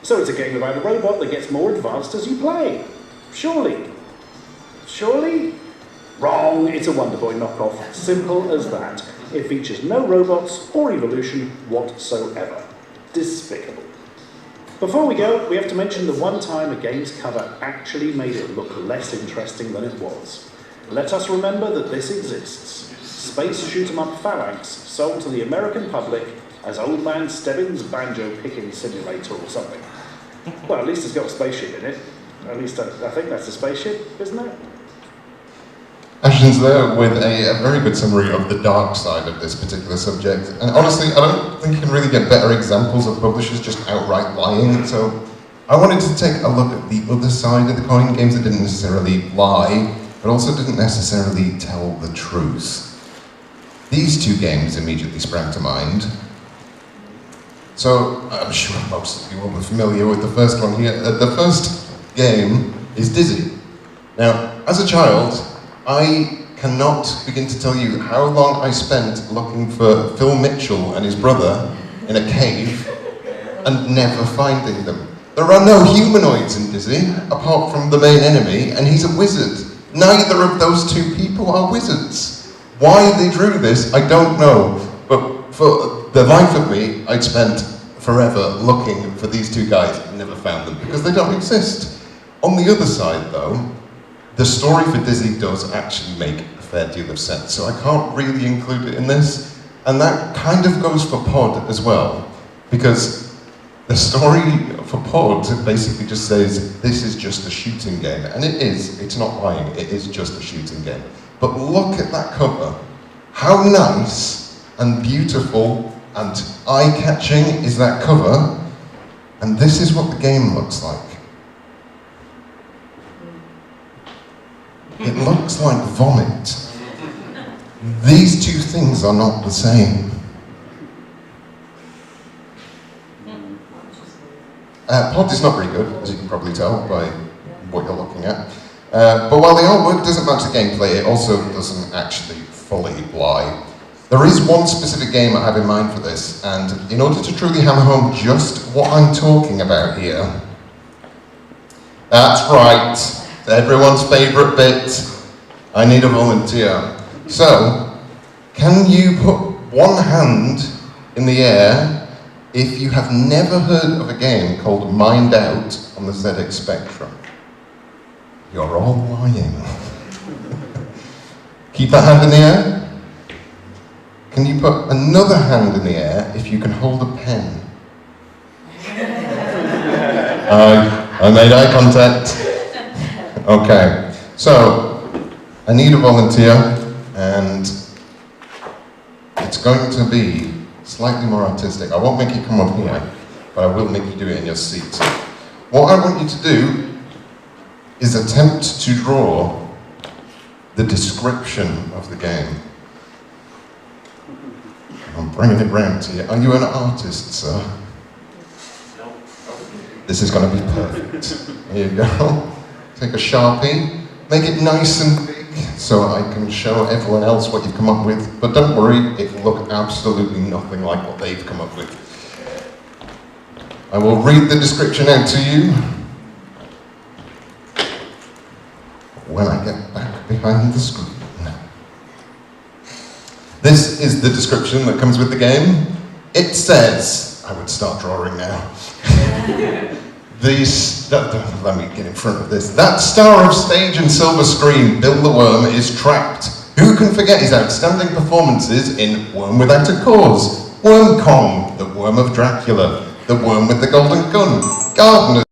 So it's a game about a robot that gets more advanced as you play. Surely. Surely? Wrong, it's a Wonder Boy knockoff. Simple as that. It features no robots or evolution whatsoever. Despicable. Before we go, we have to mention the one time a game's cover actually made it look less interesting than it was. Let us remember that this exists. Space shoot-'em-up Phalanx sold to the American public as Old Man Stebbins' banjo-picking simulator or something. Well, at least it's got a spaceship in it. At least I think that's a spaceship, isn't it? Ashton's there with a very good summary of the dark side of this particular subject. And honestly, I don't think you can really get better examples of publishers just outright lying. So I wanted to take a look at the other side of the coin, games that didn't necessarily lie, but also didn't necessarily tell the truth. These two games immediately sprang to mind. So I'm sure most of you will be familiar with the first one here. The first game is Dizzy. Now, as a child, I cannot begin to tell you how long I spent looking for Phil Mitchell and his brother in a cave and never finding them. There are no humanoids in Dizzy, apart from the main enemy, and he's a wizard. Neither of those two people are wizards. Why they drew this, I don't know, but for the life of me, I'd spent forever looking for these two guys and never found them, because they don't exist. On the other side, though, the story for Dizzy does actually make a fair deal of sense, so I can't really include it in this, and that kind of goes for Pod as well, because the story for Pod basically just says, this is just a shooting game, and it is, it's not lying, it is just a shooting game. But look at that cover. How nice and beautiful and eye-catching is that cover, and this is what the game looks like. It looks like vomit. These two things are not the same. Pod is not very good, as you can probably tell by what you're looking at. But while the artwork doesn't match the gameplay, it also doesn't actually fully lie. There is one specific game I have in mind for this, and in order to truly hammer home just what I'm talking about here, that's right, everyone's favourite bit, I need a volunteer. So, can you put one hand in the air if you have never heard of a game called Mind Out on the ZX Spectrum? You're all lying. Keep that hand in the air. Can you put another hand in the air if you can hold a pen? I made eye contact. Okay, so I need a volunteer, and it's going to be slightly more artistic. I won't make you come up here, but I will make you do it in your seat. What I want you to do is attempt to draw the description of the game. I'm bringing it round to you. Are you an artist, sir? No. This is going to be perfect. Here you go. Take a Sharpie, make it nice and big so I can show everyone else what you've come up with. But don't worry, it will look absolutely nothing like what they've come up with. I will read the description out to you when I get back behind the screen. This is the description that comes with the game. It says, I would start drawing now. Let me get in front of this. That star of stage and silver screen, Bill the Worm, is trapped. Who can forget his outstanding performances in Worm Without a Cause, Worm Kong, the Worm of Dracula, the Worm with the Golden Gun, Gardener.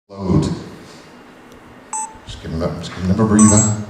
Load. Just give him a breather.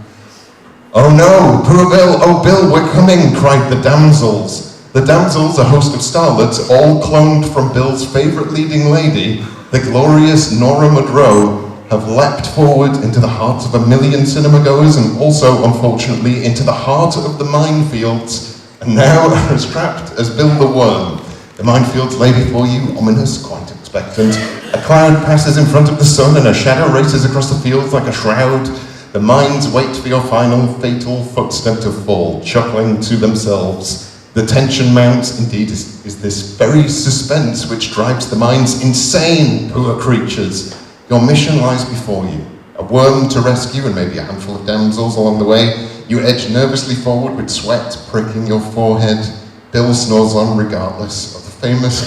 Oh no, poor Bill, oh Bill, we're coming, cried the damsels. The damsels, a host of starlets, all cloned from Bill's favourite leading lady, the glorious Nora Munro, have leapt forward into the hearts of a million cinema goers and also, unfortunately, into the heart of the minefields, and now are as trapped as Bill the Worm. The minefields lay before you, ominous, quite expectant. A cloud passes in front of the sun and a shadow races across the fields like a shroud. The mines wait for your final fatal footstep to fall, chuckling to themselves. The tension mounts, indeed, is this very suspense which drives the minds insane, poor creatures. Your mission lies before you. A worm to rescue and maybe a handful of damsels along the way. You edge nervously forward with sweat pricking your forehead. Bill snores on regardless of the famous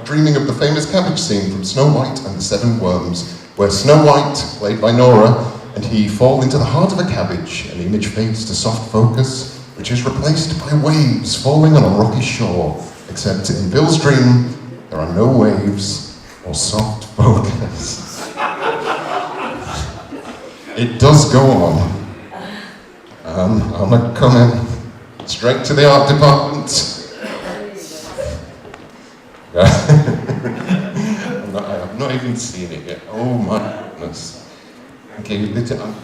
dreaming of the famous cabbage scene from Snow White and the Seven Worms, where Snow White, played by Nora, and he fall into the heart of a cabbage, and the image fades to soft focus, which is replaced by waves falling on a rocky shore, except in Bill's dream, there are no waves or soft focus. It does go on. I'm coming straight to the art department. I've not even seen it yet. Oh my goodness. Okay,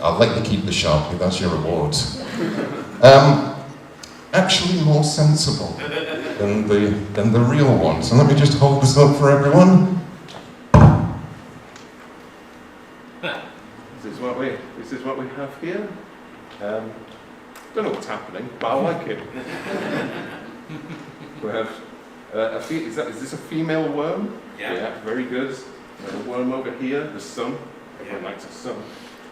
I'll let you keep the Sharpie, that's your reward. Actually more sensible than the real one. So let me just hold this up for everyone. This is what we have here. Don't know what's happening, but I like it. We have is this a female worm? Yeah, very good. A worm over here, the sun. Everyone likes the sun.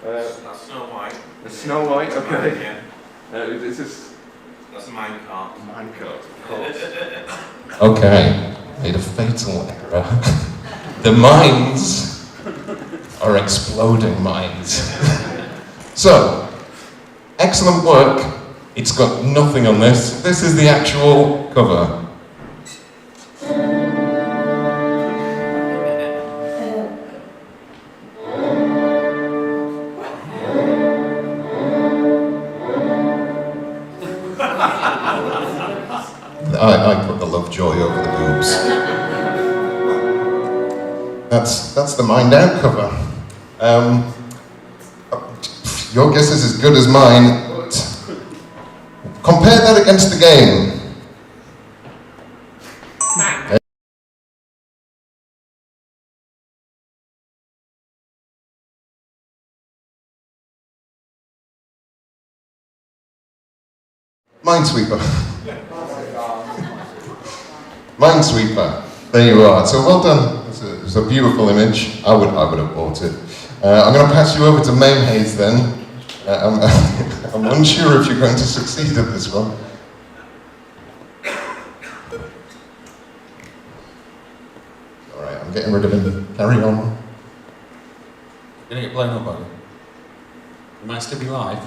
That's Snow White. The Snow White, okay. Yeah. That's a minecart. Minecart, of course. Okay, made a fatal error. The mines are exploding mines. So, excellent work. It's got nothing on this. This is the actual cover. I put the Lovejoy over the boobs. That's the Mind Out cover. Your guess is as good as mine, but compare that against the game. Minesweeper. Minesweeper. There you are. So well done. It's a beautiful image. I would have bought it. I'm going to pass you over to Mainhaze then. I'm unsure if you're going to succeed at this one. All right, I'm getting rid of him. Carry on. You're going to get blown up, are you? You might still be live.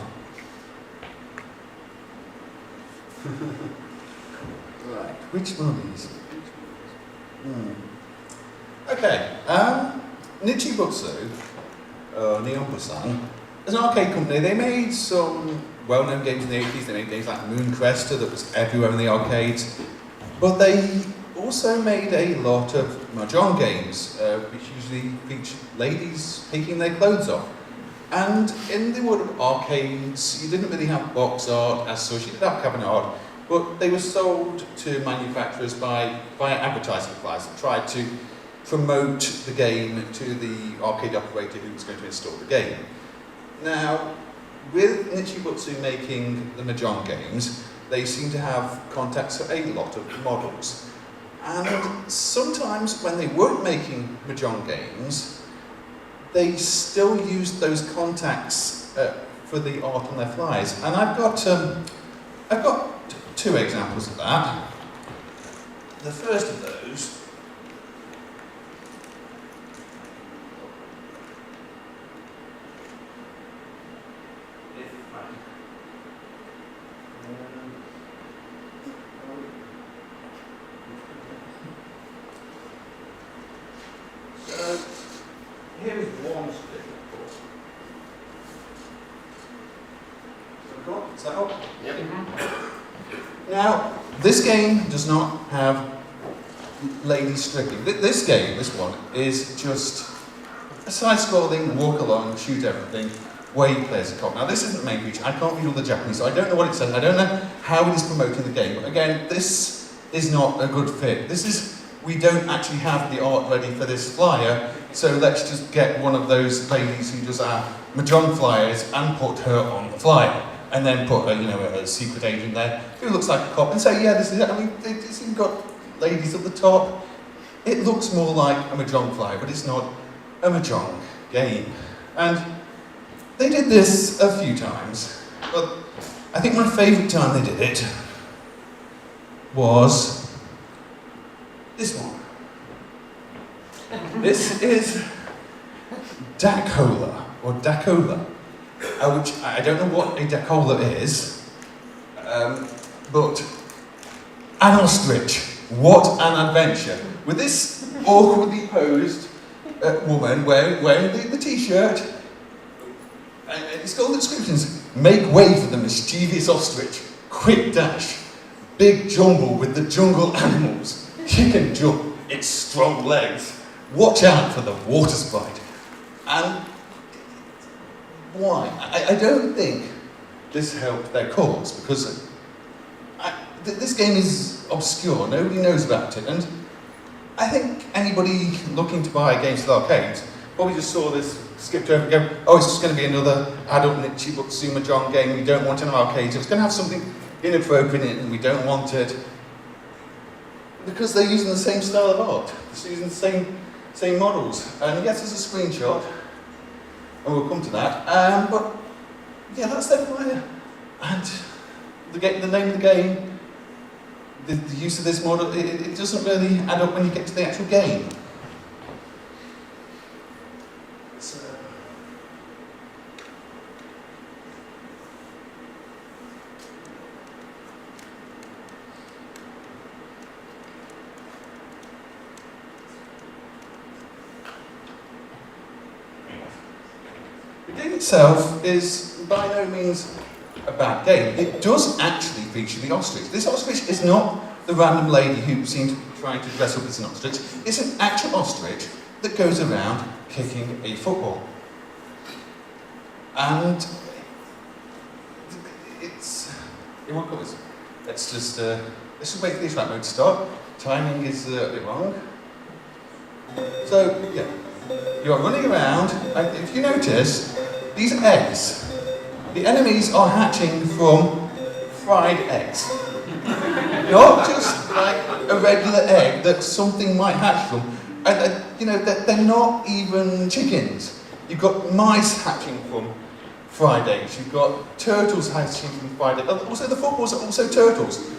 Right, which one of these? Okay, Nichibutsu, Neon-Busan, is an arcade company. They made some well-known games in the 80s. They made games like Mooncrester that was everywhere in the arcades. But they also made a lot of mahjong games, which usually featured ladies taking their clothes off. And in the world of arcades, you didn't really have box art as such. You did have cabinet art, but they were sold to manufacturers via advertising flyers that tried to promote the game to the arcade operator who was going to install the game. Now, with Nichibutsu making the mahjong games, they seem to have contacts for a lot of models. And sometimes when they weren't making mahjong games, they still used those contacts for the art on their flyers. And I've got two examples of that. The first of those here is one split, of course. Is that up? Yep. Now, this game does not have ladies stripping. This game, this one, is just a side-scrolling, walk along, shoot everything, where you play as a cop. Now, this isn't main feature. I can't read all the Japanese, so I don't know what it says. I don't know how it is promoting the game. But again, this is not a good fit. We don't actually have the art ready for this flyer, so let's just get one of those ladies who does our mahjong flyers and put her on the flyer. And then put a secret agent there who looks like a cop and say, yeah, this is it. I mean, it's even got ladies at the top. It looks more like a mahjong flyer, but it's not a mahjong game. And they did this a few times, but I think my favourite time they did it was this one. This is Dacola, or Dacola. Which I don't know what a Dacola is, but an ostrich. What an adventure. With this awkwardly posed woman wearing the t-shirt, and it's got the descriptions: make way for the mischievous ostrich, quick dash, big jumble with the jungle animals, chicken jump, its strong legs, watch out for the water sprite. And why? I don't think this helped their cause, because this game is obscure, nobody knows about it, and I think anybody looking to buy games for the arcades probably just saw this, skipped over and go, oh, it's just going to be another adult Nichibutsu mahjong game we don't want in our arcades, it's going to have something inappropriate in it and we don't want it, because they're using the same style of art, they're using the same models. And yes, there's a screenshot, and we'll come to that. But yeah, that's their flyer. And the name of the game, the use of this model, it doesn't really add up when you get to the actual game. So, the game itself is by no means a bad game. It does actually feature the ostrich. This ostrich is not the random lady who seemed to be trying to dress up as an ostrich. It's an actual ostrich that goes around kicking a football. And it's, let's just wait for the track mode to start. Timing is a bit wrong. So, yeah, you're running around, and if you notice, these eggs, the enemies are hatching from fried eggs. Not just like a regular egg that something might hatch from. And you know, they're not even chickens. You've got mice hatching from fried eggs. You've got turtles hatching from fried eggs. Also, the footballs are also turtles.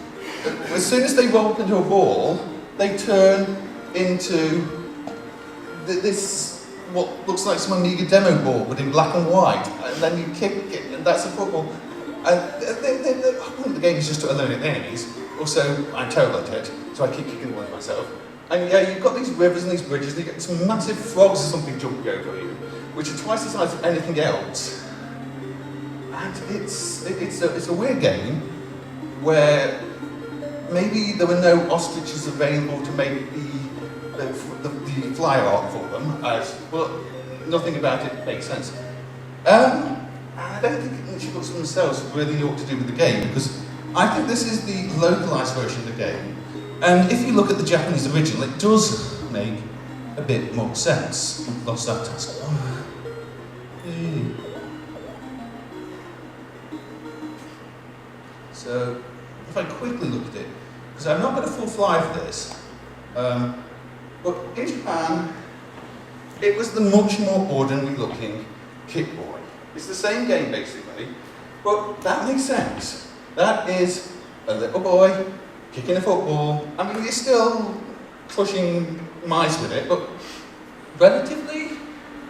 As soon as they roll up into a ball, they turn into this, what looks like some Amiga demo board, but in black and white. And then you kick it, and that's a football. And the whole point of the game is just to eliminate the enemies. Also, I'm terrible at it, so I keep kicking the ones myself. And yeah, you've got these rivers and these bridges, and you get some massive frogs or something jumping over you, which are twice the size of anything else. And it's a weird game where maybe there were no ostriches available to make the fly art for them, but nothing about it makes sense. I don't think the Chicooks themselves really know what to do with the game, because I think this is the localised version of the game. And if you look at the Japanese original, it does make a bit more sense. I've lost that task. So, if I quickly look at it, because I'm not going to full fly for this, but in Japan, it was the much more ordinary looking Kick Boy. It's the same game basically, but that makes sense. That is a little boy kicking a football. I mean, you're still crushing mice with it, but relatively,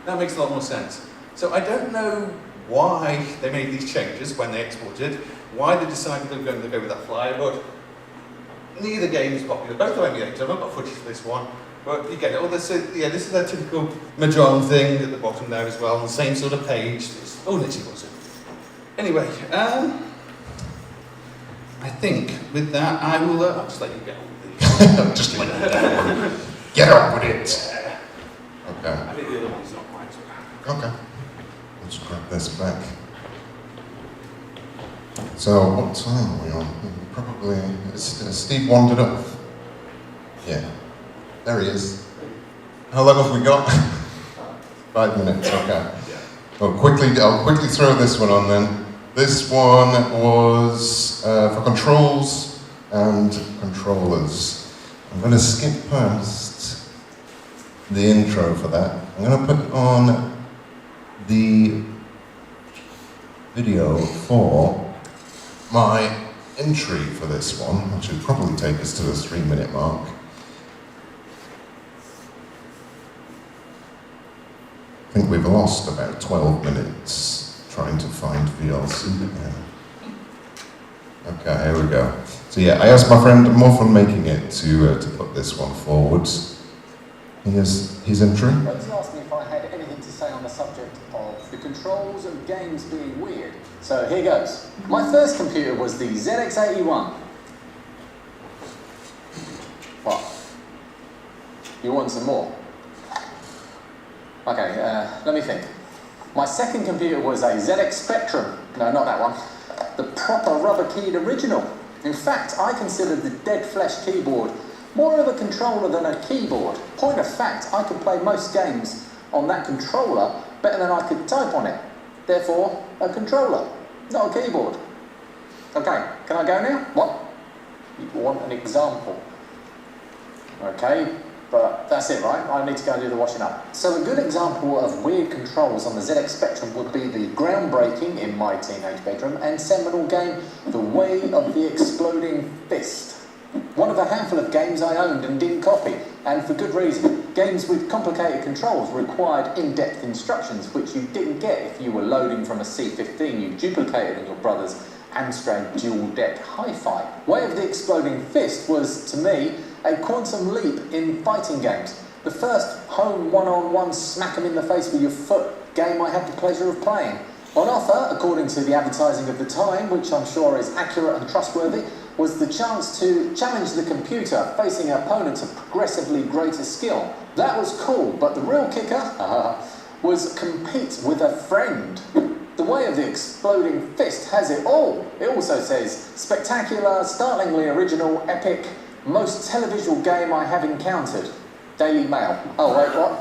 that makes a lot more sense. So I don't know why they made these changes when they exported, why they decided they were going to go with that flyer, but neither game is popular. Both are emulators. I've not got footage for this one, but you get it. Oh, this is their typical Mahjong thing at the bottom there as well, on the same sort of page. Oh, literally was it. Anyway, I think with that, I will I'll just let you get on with it. Just let you get on with it. Okay. I think the other one's not quite so bad. Okay. Let's grab this back. So, what time are we on? Probably, has Steve wandered off? Yeah. There he is. How long have we got? 5 minutes, okay. Well, I'll quickly throw this one on then. This one was for controls and controllers. I'm going to skip past the intro for that. I'm going to put on the video for my entry for this one, which will probably take us to the 3-minute mark. I think we've lost about 12 minutes trying to find VLC. Yeah. Okay, here we go. So yeah, I asked my friend Morphin making it to put this one forward. Here's his entry. Rosie asked me if I had anything to say on the subject of the controls of games being weird. So here goes. My first computer was the ZX81. What? You want some more? Okay, let me think. My second computer was a ZX Spectrum. No, not that one. The proper rubber-keyed original. In fact, I consider the dead flesh keyboard more of a controller than a keyboard. Point of fact, I could play most games on that controller better than I could type on it. Therefore, a controller, not a keyboard. Okay, can I go now? What? You want an example? Okay. But that's it, right? I need to go and do the washing up. So a good example of weird controls on the ZX Spectrum would be the groundbreaking, in my teenage bedroom, and seminal game, The Way of the Exploding Fist. One of a handful of games I owned and didn't copy, and for good reason. Games with complicated controls required in-depth instructions, which you didn't get if you were loading from a C15 you duplicated on your brother's Amstrad dual-deck hi-fi. Way of the Exploding Fist was, to me, a quantum leap in fighting games. The first home one-on-one smack 'em in the face with your foot game I had the pleasure of playing. On offer, according to the advertising of the time, which I'm sure is accurate and trustworthy, was the chance to challenge the computer facing opponents of progressively greater skill. That was cool, but the real kicker was compete with a friend. The Way of the Exploding Fist has it all. It also says, spectacular, startlingly original, epic, most televisual game I have encountered. Daily Mail. Oh wait, what?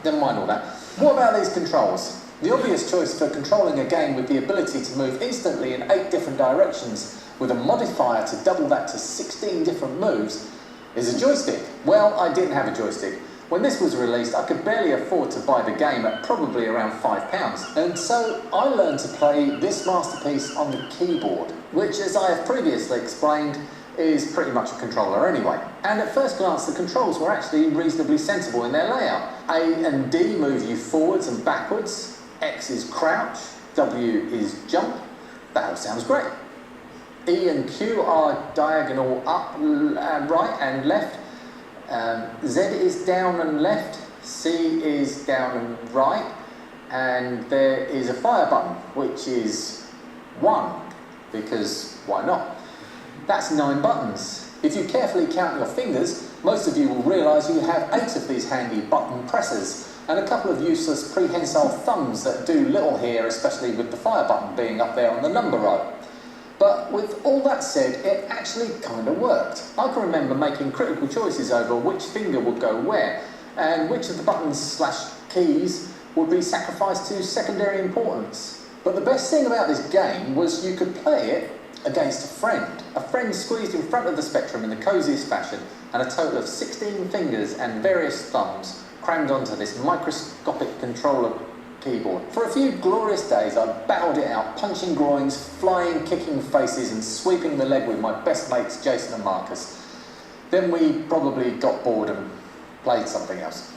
Never mind all that. What about these controls? The obvious choice for controlling a game with the ability to move instantly in 8 different directions with a modifier to double that to 16 different moves is a joystick. Well, I didn't have a joystick. When this was released, I could barely afford to buy the game at probably around £5. And so I learned to play this masterpiece on the keyboard, which, as I have previously explained, is pretty much a controller anyway. And at first glance, the controls were actually reasonably sensible in their layout. A and D move you forwards and backwards, X is crouch, W is jump. That all sounds great. E and Q are diagonal up, right and left. Z is down and left, C is down and right, and there is a fire button, which is 1, because why not? That's 9 buttons. If you carefully count your fingers, most of you will realise you have 8 of these handy button pressers, and a couple of useless prehensile thumbs that do little here, especially with the fire button being up there on the number row. But with all that said, it actually kind of worked. I can remember making critical choices over which finger would go where, and which of the buttons/keys would be sacrificed to secondary importance. But the best thing about this game was you could play it against a friend squeezed in front of the Spectrum in the cosiest fashion, and a total of 16 fingers and various thumbs crammed onto this microscopic controller keyboard. For a few glorious days, I battled it out, punching groins, flying, kicking faces, and sweeping the leg with my best mates, Jason and Marcus. Then we probably got bored and played something else.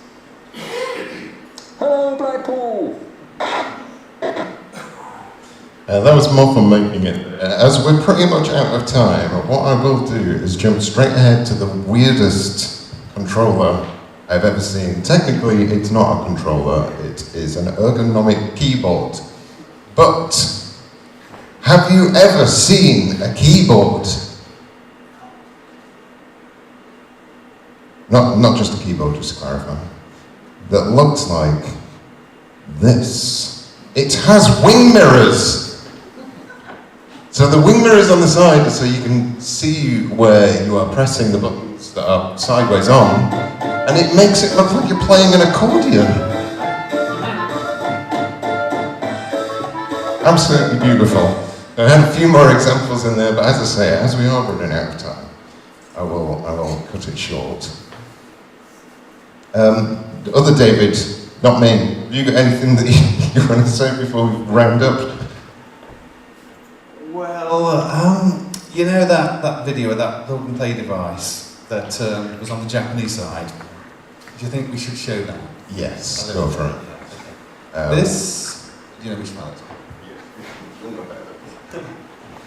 Hello, Blackpool! That was more fun making it. As we're pretty much out of time, what I will do is jump straight ahead to the weirdest controller I've ever seen. Technically, it's not a controller, it is an ergonomic keyboard. But have you ever seen a keyboard? Not just a keyboard, just to clarify. That looks like this. It has wing mirrors. So the wing mirrors on the side, so you can see where you are pressing the buttons that are sideways on, and it makes it look like you're playing an accordion. Absolutely beautiful. I had a few more examples in there, but as I say, as we are running out of time, I will cut it short. The other David, not me, have you got anything that you want to say before we round up? Well, you know that video of that plug and play device that was on the Japanese side? Do you think we should show that? Yes, go for it. This, do you know which one it is?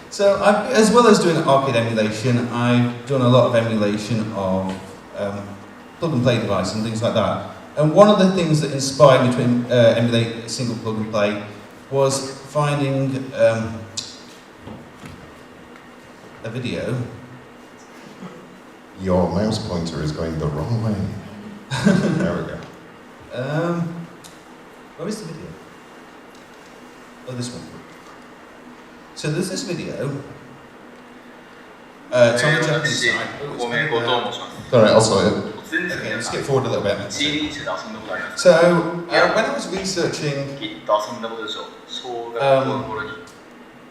So, as well as doing arcade emulation, I've done a lot of emulation of plug and play devices and things like that. And one of the things that inspired me to emulate a single plug and play was finding a video. Your mouse pointer is going the wrong way. There we go. Where is the video? Oh, this one. So there's this video. It's on the Japanese side. Sorry, also. Okay, let's skip forward a little bit. So, when I was researching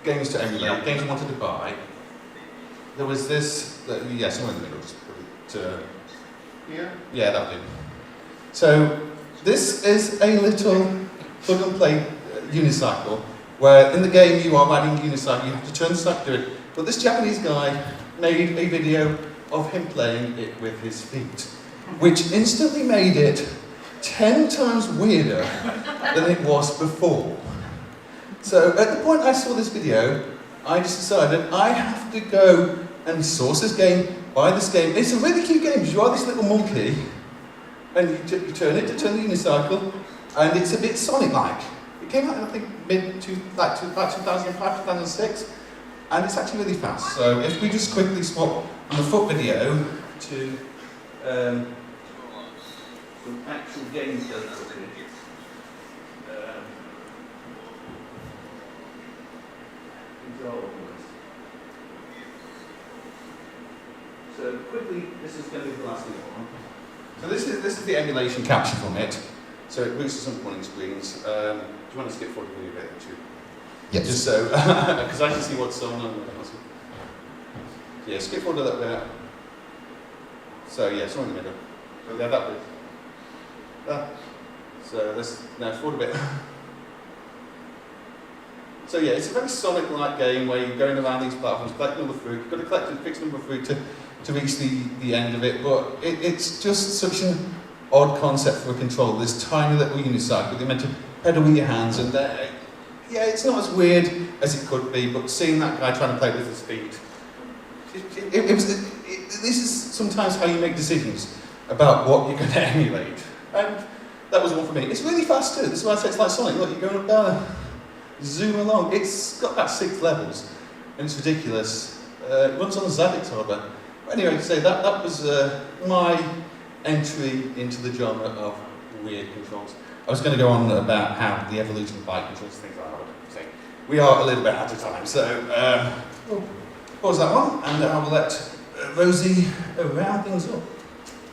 games to emulate, games I wanted to buy, there was this, somewhere in the middle, yeah, that'll do. So, this is a little plug and play unicycle, where in the game you are riding a unicycle, you have to turn the cycle to it, but this Japanese guy made a video of him playing it with his feet, which instantly made it 10 times weirder than it was before. So at the point I saw this video, I just decided I have to go and source this game, buy this game. It's a really cute game because you are this little monkey and you turn it to turn the unicycle, and it's a bit Sonic-like. It came out, I think, like 2005, 2006. and it's actually really fast. So if we just quickly swap on the foot video to some actual game footage. So quickly, this is going to be the last one. So this is the emulation capture from it. So it boosts some pointing screens. Do you want to skip forward a little bit, actually? Yes. Just so, because I can see what's on. Yeah, skip forward a little bit. So yeah, somewhere in the middle. So there, that bit. That. So let's now forward a bit. So yeah, it's a very Sonic-like game where you're going around these platforms, collecting all the fruit. You've got to collect a fixed number of fruit to reach the end of it, but it's just such an odd concept for a controller. This tiny little uniside, but you're meant to pedal with your hands, and yeah, it's not as weird as it could be, but seeing that guy trying to play with his feet, this is sometimes how you make decisions about what you're going to emulate, and that was one for me. It's really fast too. This is why I say it's like Sonic. Look, you're going up there, zoom along. It's got about 6 levels, and it's ridiculous. It runs on the Zabbix hardware. But anyway, to say that was my entry into the genre of weird controls. I was going to go on about how the evolution of bike controls things like that. So we are a little bit out of time, so we'll pause that one, and I will let Rosie round things up.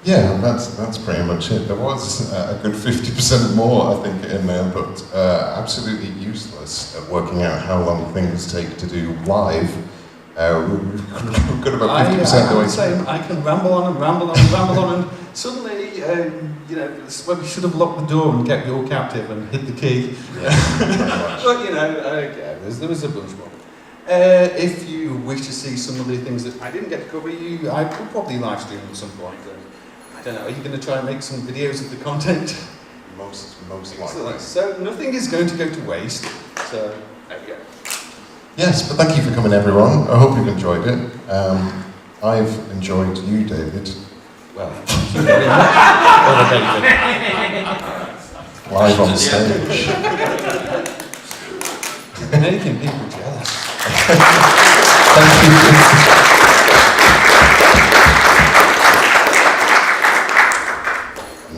Yeah, that's pretty much it. There was a good 50% more, I think, in there, but absolutely useless at working out how long things take to do live. We've got about 50% the way through. I can ramble on and ramble on and ramble on, and suddenly, you know, this is where we should have locked the door and kept you all captive and hit the key. Yeah, but you know, there was a bunch more. If you wish to see some of the things that I didn't get to cover, I will probably live stream at some point. I don't know. Are you going to try and make some videos of the content? Most likely. So nothing is going to go to waste. So there we go. Yes, but thank you for coming, everyone. I hope you've enjoyed it. I've enjoyed you, David. Well, thank you very much. Live on stage. Making people jealous. Thank you.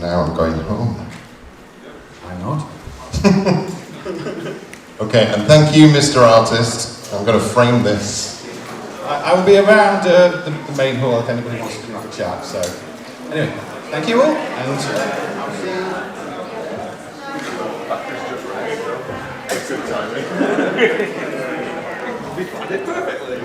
Now I'm going home. Why not? Okay, and thank you, Mr. Artist. I'm going to frame this. I will be around the main hall if anybody wants to come have a chat. So, anyway, thank you all, and I'll see you. Good timing. They did perfectly.